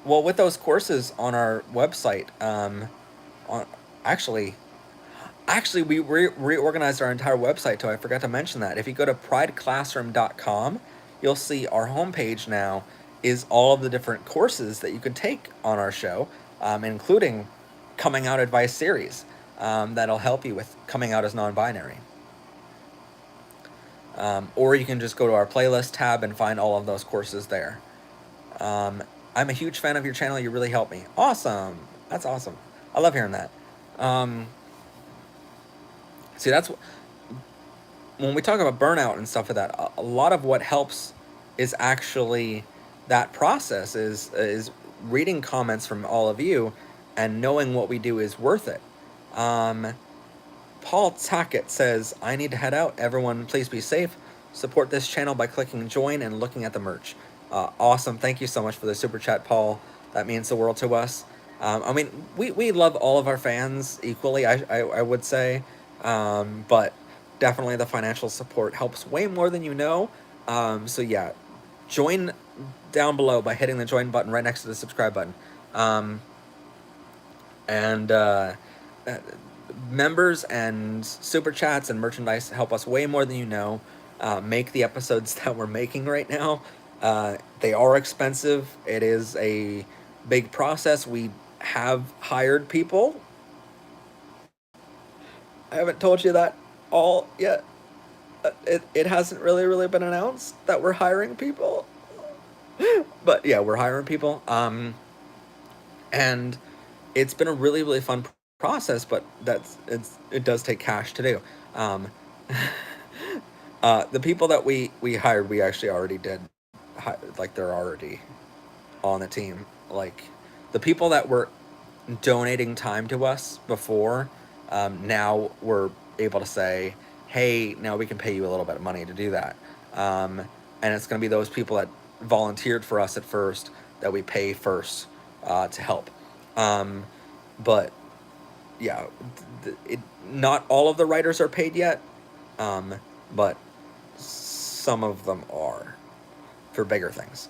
with those courses on our website, actually, we reorganized our entire website too. I forgot to mention that. If you go to prideclassroom.com, you'll see our homepage now is all of the different courses that you can take on our show, including coming out advice series that'll help you with coming out as non-binary. Or you can just go to our playlist tab and find all of those courses there. I'm a huge fan of your channel. You really help me. Awesome. That's awesome. I love hearing that. See, that's when we talk about burnout and stuff like that, a lot of what helps is actually that process is reading comments from all of you and knowing what we do is worth it. Paul Tackett says, I need to head out. Everyone, please be safe. Support this channel by clicking join and looking at the merch. Awesome. Thank you so much for the super chat, Paul. That means the world to us. I mean, we love all of our fans equally, I would say. But definitely the financial support helps way more than you know. So yeah, join down below by hitting the join button right next to the subscribe button. Members and super chats and merchandise help us way more than you know make the episodes that we're making right now. They are expensive. It is a big process. We have hired people. I haven't told you that all yet. It hasn't really been announced that we're hiring people. But yeah, we're hiring people. And it's been a really fun process, but it does take cash to do. The people that we hired, we actually already did. Like, they're already on the team. Like, the people that were donating time to us before, now we're able to say, hey, now we can pay you a little bit of money to do that. And it's going to be those people that volunteered for us at first that we pay first to help. But yeah, not all of the writers are paid yet, but some of them are for bigger things.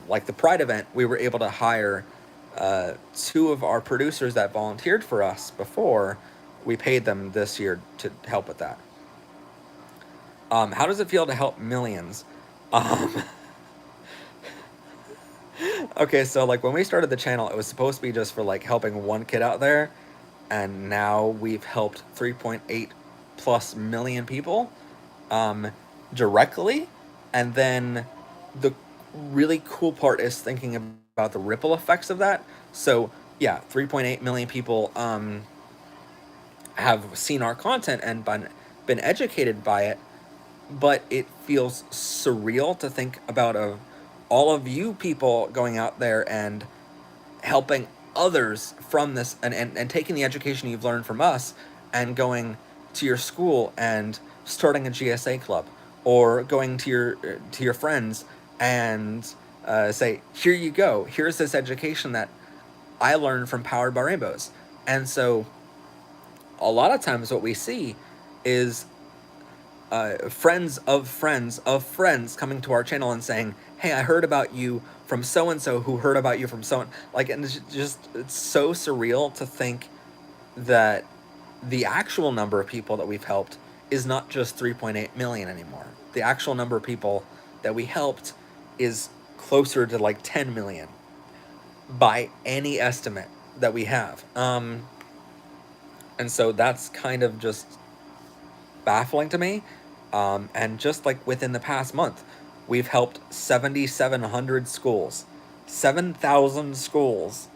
Like the Pride event, we were able to hire 2 of our producers that volunteered for us before. We paid them this year to help with that. How does it feel to help millions? Okay, so like when we started the channel, it was supposed to be just for like helping one kid out there, and now we've helped 3.8 plus million people directly. And then the really cool part is thinking about the ripple effects of that. So yeah, 3.8 million people have seen our content and been educated by it, but it feels surreal to think about all of you people going out there and helping others from this and taking the education you've learned from us and going to your school and starting a GSA club, or going to your friends and say, here you go, here's this education that I learned from Powered by Rainbows. And so a lot of times what we see is friends of friends of friends coming to our channel and saying, "Hey, I heard about you from so and so who heard about you from so and," like, and it's so surreal to think that the actual number of people that we've helped is not just 3.8 million anymore. The actual number of people that we helped is closer to like 10 million by any estimate that we have. And so that's kind of just baffling to me. And just like within the past month, we've helped 7,700 schools, 7,000 schools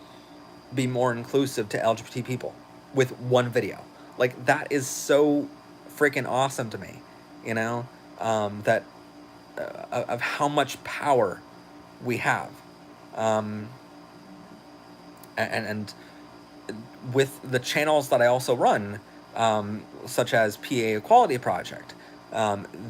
be more inclusive to LGBT people with one video. Like, that is so freaking awesome to me, you know, that of how much power we have. Um, and with the channels that I also run, such as PA Equality Project,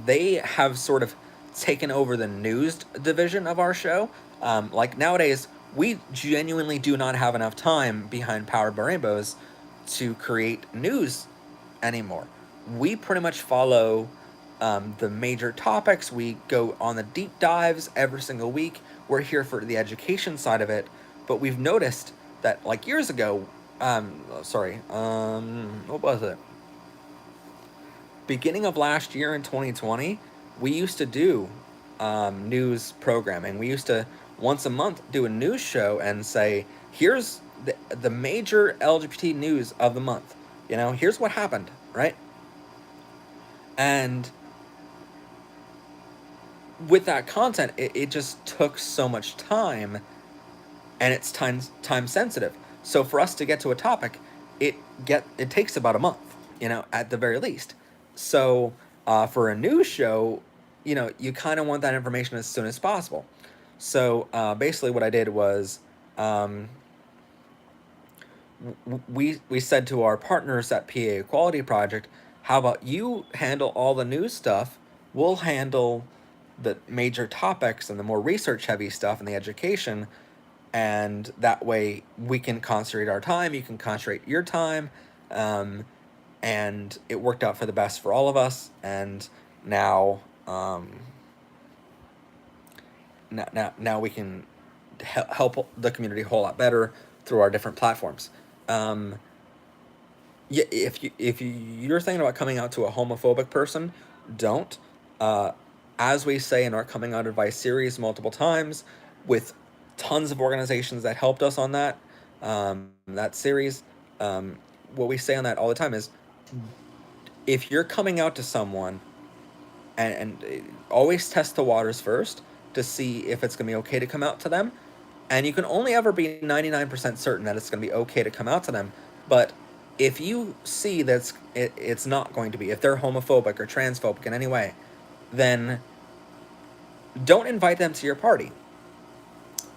they have sort of taken over the news division of our show. Like, nowadays, we genuinely do not have enough time behind Powered by Rainbows to create news anymore. We pretty much follow the major topics. We go on the deep dives every single week. We're here for the education side of it, but we've noticed that, like, years ago, what was it? Beginning of last year in 2020, we used to do news programming. We used to once a month do a news show and say, here's the major LGBT news of the month. You know, here's what happened, right? And with that content, it just took so much time, and it's time sensitive. So for us to get to a topic, it takes about a month, you know, at the very least. So for a news show, you know, you kind of want that information as soon as possible. So basically, what I did was, we said to our partners at PA Equality Project, how about you handle all the news stuff? We'll handle the major topics and the more research heavy stuff and the education, and that way we can concentrate our time, you can concentrate your time, and it worked out for the best for all of us. And now now we can help the community a whole lot better through our different platforms. Yeah, if you're thinking about coming out to a homophobic person, don't. As we say in our coming out advice series multiple times, with tons of organizations that helped us on that series, what we say on that all the time is, if you're coming out to someone, and always test the waters first to see if it's going to be okay to come out to them. And you can only ever be 99% certain that it's going to be okay to come out to them. But if you see that it's not going to be, if they're homophobic or transphobic in any way, then don't invite them to your party.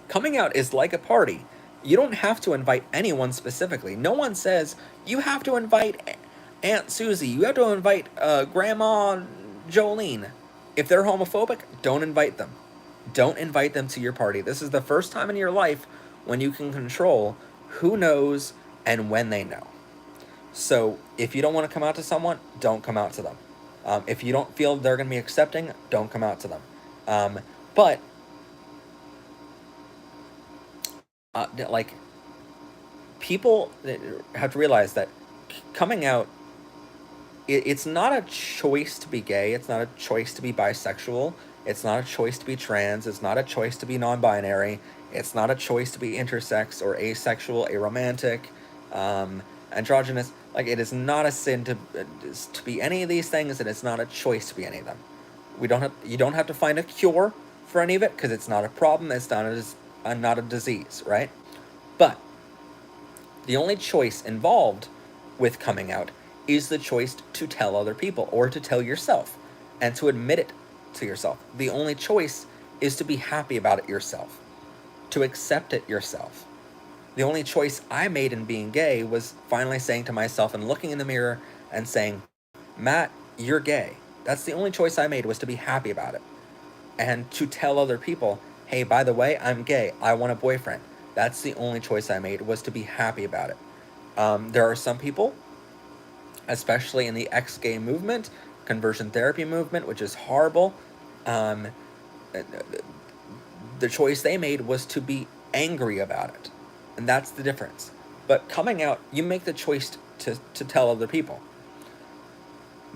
Coming out is like a party. You don't have to invite anyone specifically. No one says you have to invite Aunt Susie, you have to invite Grandma Jolene. If they're homophobic, don't invite them. Don't invite them to your party. This is the first time in your life when you can control who knows and when they know. So if you don't want to come out to someone, don't come out to them. If you don't feel they're going to be accepting, don't come out to them. But like, people have to realize that coming out, it's not a choice to be gay. It's not a choice to be bisexual. It's not a choice to be trans. It's not a choice to be non-binary. It's not a choice to be intersex or asexual, aromantic, androgynous. Like, it is not a sin to be any of these things, and it's not a choice to be any of them. You don't have to find a cure for any of it, because it's not a problem. It's not a disease, right? But the only choice involved with coming out is the choice to tell other people, or to tell yourself, and to admit it to yourself. The only choice is to be happy about it yourself, to accept it yourself. The only choice I made in being gay was finally saying to myself and looking in the mirror and saying, Matt, you're gay. That's the only choice I made, was to be happy about it. And to tell other people, hey, by the way, I'm gay, I want a boyfriend. That's the only choice I made, was to be happy about it. There are some people, especially in the ex-gay movement, conversion therapy movement, which is horrible. Um, the choice they made was to be angry about it. And that's the difference. But coming out, you make the choice to tell other people.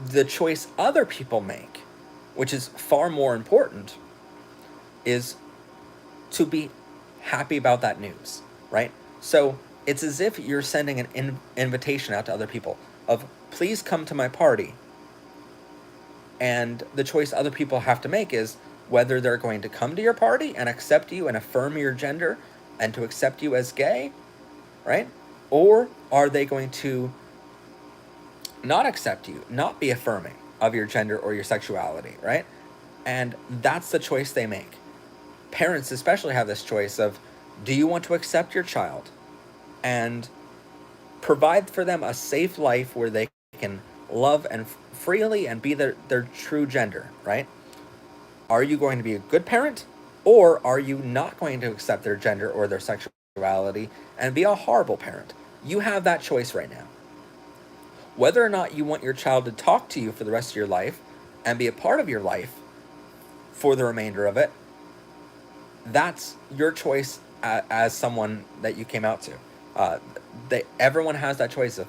The choice other people make, which is far more important, is to be happy about that news, right? So it's as if you're sending an invitation out to other people of, please come to my party. And the choice other people have to make is whether they're going to come to your party and accept you and affirm your gender and to accept you as gay, right? Or are they going to not accept you, not be affirming of your gender or your sexuality, right? And that's the choice they make. Parents especially have this choice of, do you want to accept your child and provide for them a safe life where they can love and freely and be their true gender, right? Are you going to be a good parent, or are you not going to accept their gender or their sexuality and be a horrible parent? You have that choice right now. Whether or not you want your child to talk to you for the rest of your life and be a part of your life for the remainder of it, that's your choice as someone that you came out to. Everyone has that choice of,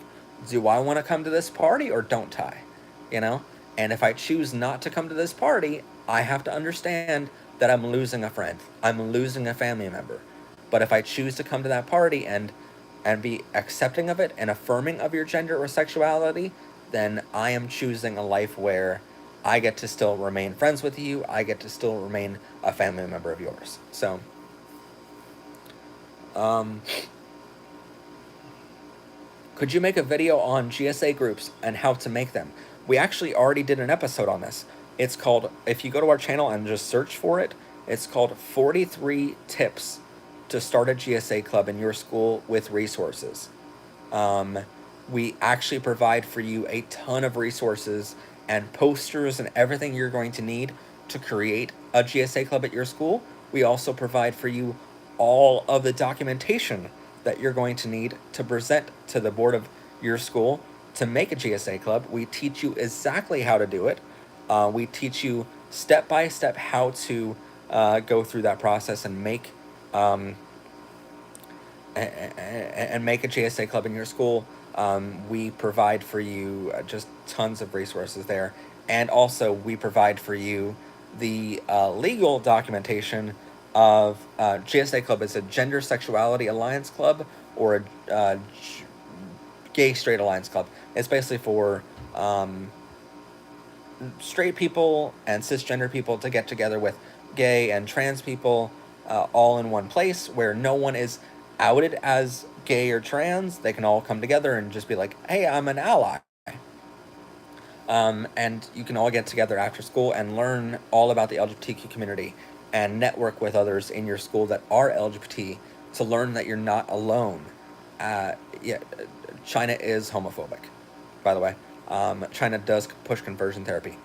do I want to come to this party or don't I? You know? And if I choose not to come to this party, I have to understand that I'm losing a friend. I'm losing a family member. But if I choose to come to that party and be accepting of it and affirming of your gender or sexuality, then I am choosing a life where I get to still remain friends with you. I get to still remain a family member of yours. So, could you make a video on GSA groups and how to make them? We actually already did an episode on this. It's called, if you go to our channel and just search for it, it's called 43 Tips to Start a GSA Club in Your School with Resources. We actually provide for you a ton of resources and posters and everything you're going to need to create a GSA club at your school. We also provide for you all of the documentation that you're going to need to present to the board of your school to make a GSA club. We teach you exactly how to do it. We teach you step by step how to go through that process and make make a GSA club in your school. We provide for you just tons of resources there. And also we provide for you the legal documentation of GSA Club is a Gender Sexuality Alliance Club or a Gay Straight Alliance Club. It's basically for straight people and cisgender people to get together with gay and trans people all in one place where no one is outed as gay or trans. They can all come together and just be like, hey, I'm an ally. And you can all get together after school and learn all about the LGBTQ community and network with others in your school that are LGBT to learn that you're not alone. China is homophobic, by the way. China does push conversion therapy.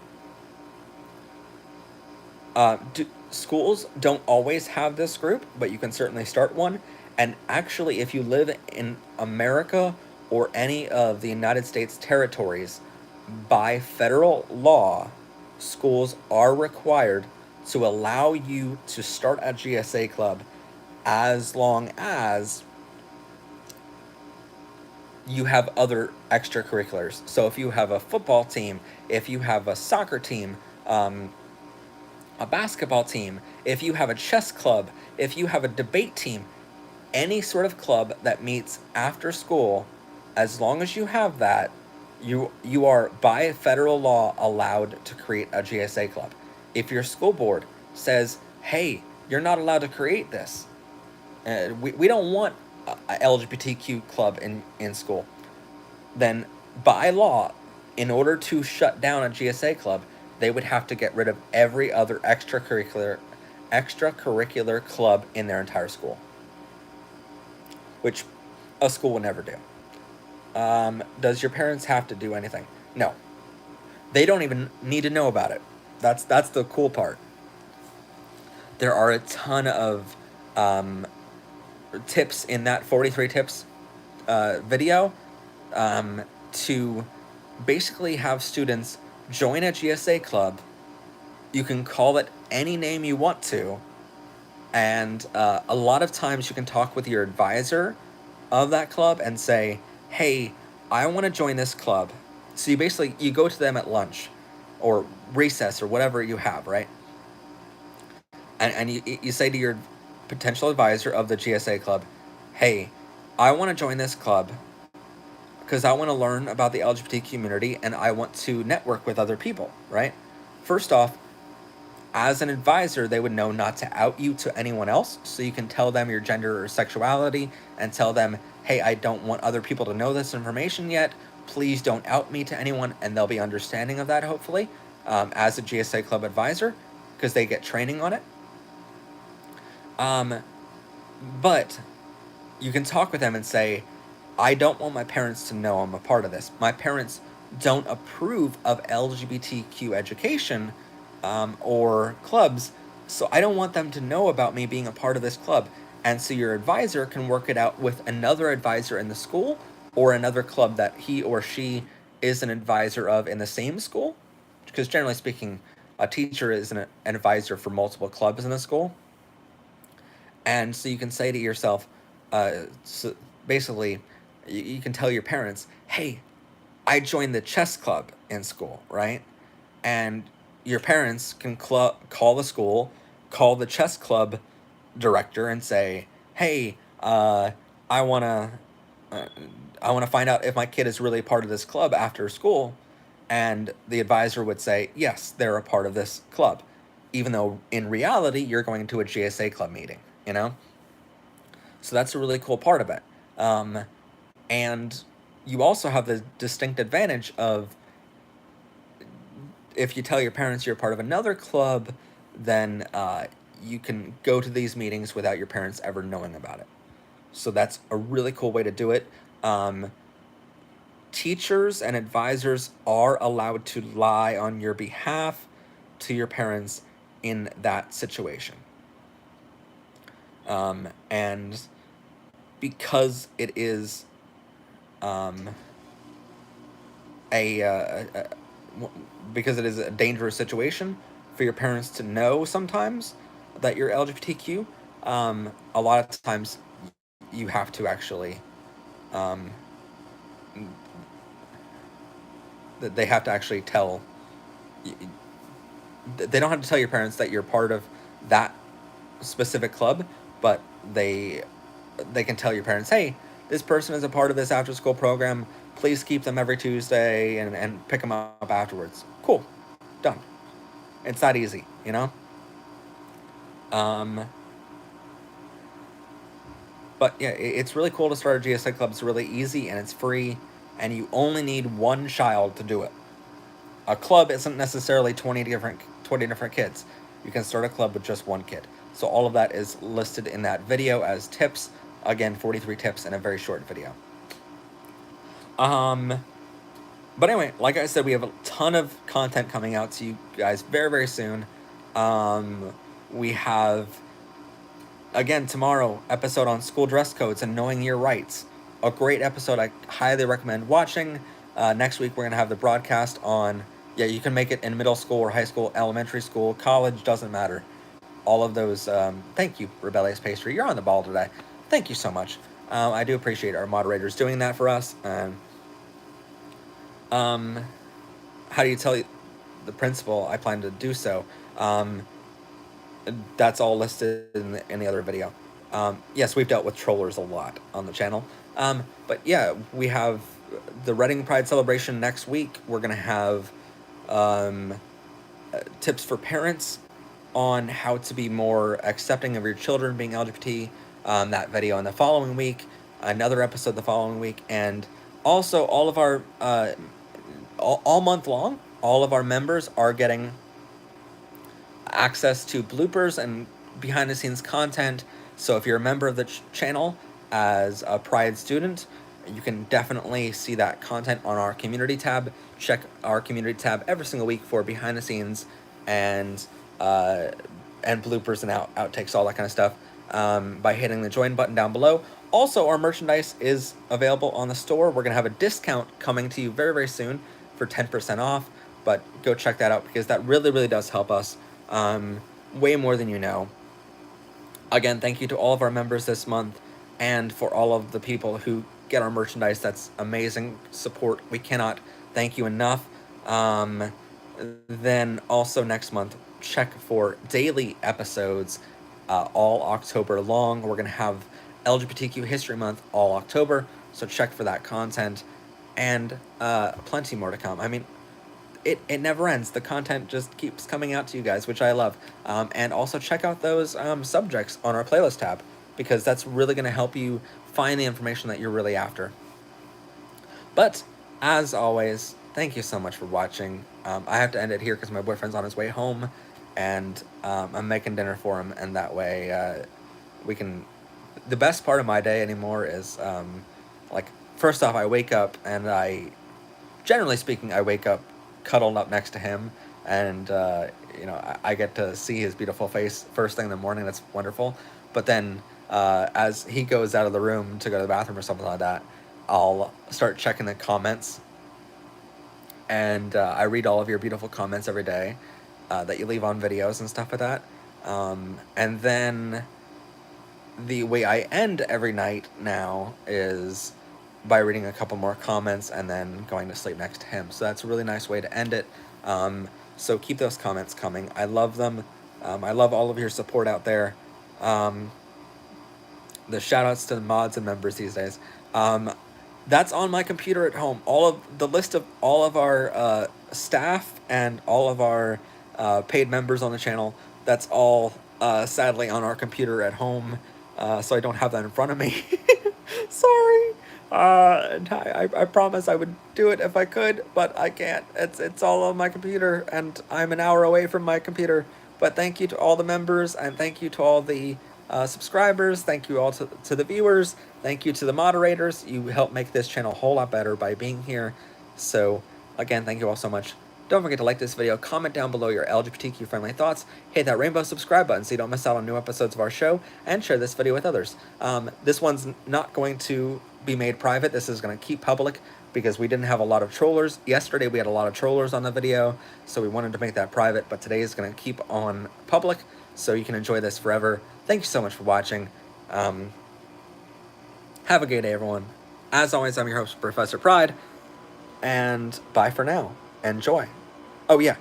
Schools don't always have this group, but you can certainly start one. And actually, if you live in America or any of the United States territories, by federal law, schools are required to allow you to start a GSA club as long as you have other extracurriculars. So if you have a football team, if you have a soccer team, a basketball team, if you have a chess club, if you have a debate team, any sort of club that meets after school, as long as you have that, you are by federal law allowed to create a GSA club. If your school board says, hey, you're not allowed to create this, we don't want a LGBTQ club in school, then by law, in order to shut down a GSA club, they would have to get rid of every other extracurricular club in their entire school, which a school would never do. Does your parents have to do anything? No. They don't even need to know about it. That's the cool part. There are a ton of tips in that 43 tips video to basically have students join a GSA club. You can call it any name you want to, and a lot of times you can talk with your advisor of that club and say, hey, I want to join this club. So you go to them at lunch or recess or whatever you have, right? And you say to your potential advisor of the GSA club, hey, I want to join this club because I want to learn about the LGBT community and I want to network with other people, right? First off, as an advisor, they would know not to out you to anyone else, so you can tell them your gender or sexuality and tell them, hey, I don't want other people to know this information yet. Please don't out me to anyone, and they'll be understanding of that, hopefully, as a GSA club advisor, because they get training on it. But you can talk with them and say, I don't want my parents to know I'm a part of this. My parents don't approve of LGBTQ education or clubs, so I don't want them to know about me being a part of this club. And so your advisor can work it out with another advisor in the school or another club that he or she is an advisor of in the same school. Because generally speaking, a teacher is an advisor for multiple clubs in a school. And so you can say to yourself, so basically, you can tell your parents, hey, I joined the chess club in school, right? And your parents can call the school, call the chess club director, and say, "Hey, I wanna, I wanna find out if my kid is really part of this club after school." And the advisor would say, "Yes, they're a part of this club," even though in reality you're going to a GSA club meeting. You know, so that's a really cool part of it. And you also have the distinct advantage of, if you tell your parents you're part of another club, then you can go to these meetings without your parents ever knowing about it. So that's a really cool way to do it. Teachers and advisors are allowed to lie on your behalf to your parents in that situation. And because it is because it is a dangerous situation for your parents to know sometimes that you're LGBTQ, a lot of times you have to actually, they have to actually tell, they don't have to tell your parents that you're part of that specific club, but they can tell your parents, hey, this person is a part of this after school program, please keep them every Tuesday and pick them up afterwards. Cool. Done. It's that easy, you know? But yeah, it's really cool to start a GSA club. It's really easy and it's free, and you only need one child to do it. A club isn't necessarily 20 different kids. You can start a club with just one kid. So all of that is listed in that video as tips. Again, 43 tips in a very short video. But anyway, like I said, we have a ton of content coming out to you guys very, very soon. We have, again, tomorrow, episode on school dress codes and knowing your rights. A great episode I highly recommend watching. Next week, we're going to have the broadcast on, you can make it in middle school or high school, elementary school, college, doesn't matter. All of those, thank you, Rebellious Pastry. You're on the ball today. Thank you so much. I do appreciate our moderators doing that for us. How do you tell the principal I plan to do so? That's all listed in the other video. Yes, we've dealt with trollers a lot on the channel. But yeah, we have the Reading Pride celebration next week. We're going to have tips for parents on how to be more accepting of your children being LGBT. That video in the following week, another episode the following week, and also all of our all month long, all of our members are getting access to bloopers and behind the scenes content. So if you're a member of the channel as a Pride student, you can definitely see that content on our community tab. Check our community tab every single week for behind the scenes and bloopers and outtakes, all that kind of stuff, by hitting the join button down below. Also, our merchandise is available on the store. We're going to have a discount coming to you very, very soon for 10% off. but go check that out because that really, really does help us way more than you know. Again, thank you to all of our members this month and for all of the people who get our merchandise. That's amazing support. We cannot thank you enough. Then also next month, check for daily episodes all October long. We're going to have LGBTQ History Month all October, so check for that content and plenty more to come. I mean, it never ends. The content just keeps coming out to you guys, which I love. And also check out those subjects on our playlist tab, because that's really going to help you find the information that you're really after. But as always, thank you so much for watching. I have to end it here because my boyfriend's on his way home, and I'm making dinner for him, and that way we can... The best part of my day anymore is, like, first off, I wake up, and generally speaking, I wake up cuddled up next to him, and you know, I get to see his beautiful face first thing in the morning. That's wonderful. But then as he goes out of the room to go to the bathroom or something like that, I'll start checking the comments, and I read all of your beautiful comments every day that you leave on videos and stuff like that. And then the way I end every night now is by reading a couple more comments and then going to sleep next to him. So that's a really nice way to end it. So keep those comments coming. I love them. I love all of your support out there. The shout outs to the mods and members these days. That's on my computer at home. All of the list of all of our staff and all of our paid members on the channel, that's all sadly on our computer at home. So I don't have that in front of me. Sorry. I promise I would do it if I could, but I can't. It's all on my computer, and I'm an hour away from my computer. But thank you to all the members, and thank you to all the subscribers. Thank you all to the viewers. Thank you to the moderators. You help make this channel a whole lot better by being here. So again, thank you all so much. Don't forget to like this video, comment down below your LGBTQ friendly thoughts, hit that rainbow subscribe button so you don't miss out on new episodes of our show, and share this video with others. This one's not going to be made private. This is going to keep public because we didn't have a lot of trollers. Yesterday we had a lot of trollers on the video, so we wanted to make that private, but today is going to keep on public so you can enjoy this forever. Thank you so much for watching. Have a great day, everyone. As always, I'm your host, Professor Pride, and bye for now. Enjoy. Oh yeah,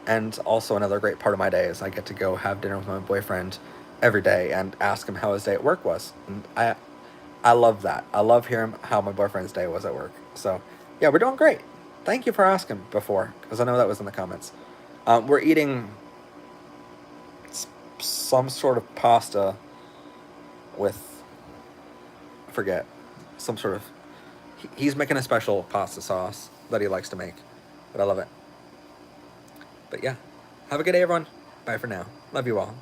and also another great part of my day is I get to go have dinner with my boyfriend every day and ask him how his day at work was. And I love that. I love hearing how my boyfriend's day was at work. So yeah, we're doing great. Thank you for asking before, because I know that was in the comments. We're eating some sort of pasta with, I forget, some sort of, he's making a special pasta sauce that he likes to make, but I love it. But yeah, have a good day, everyone. Bye for now. Love you all.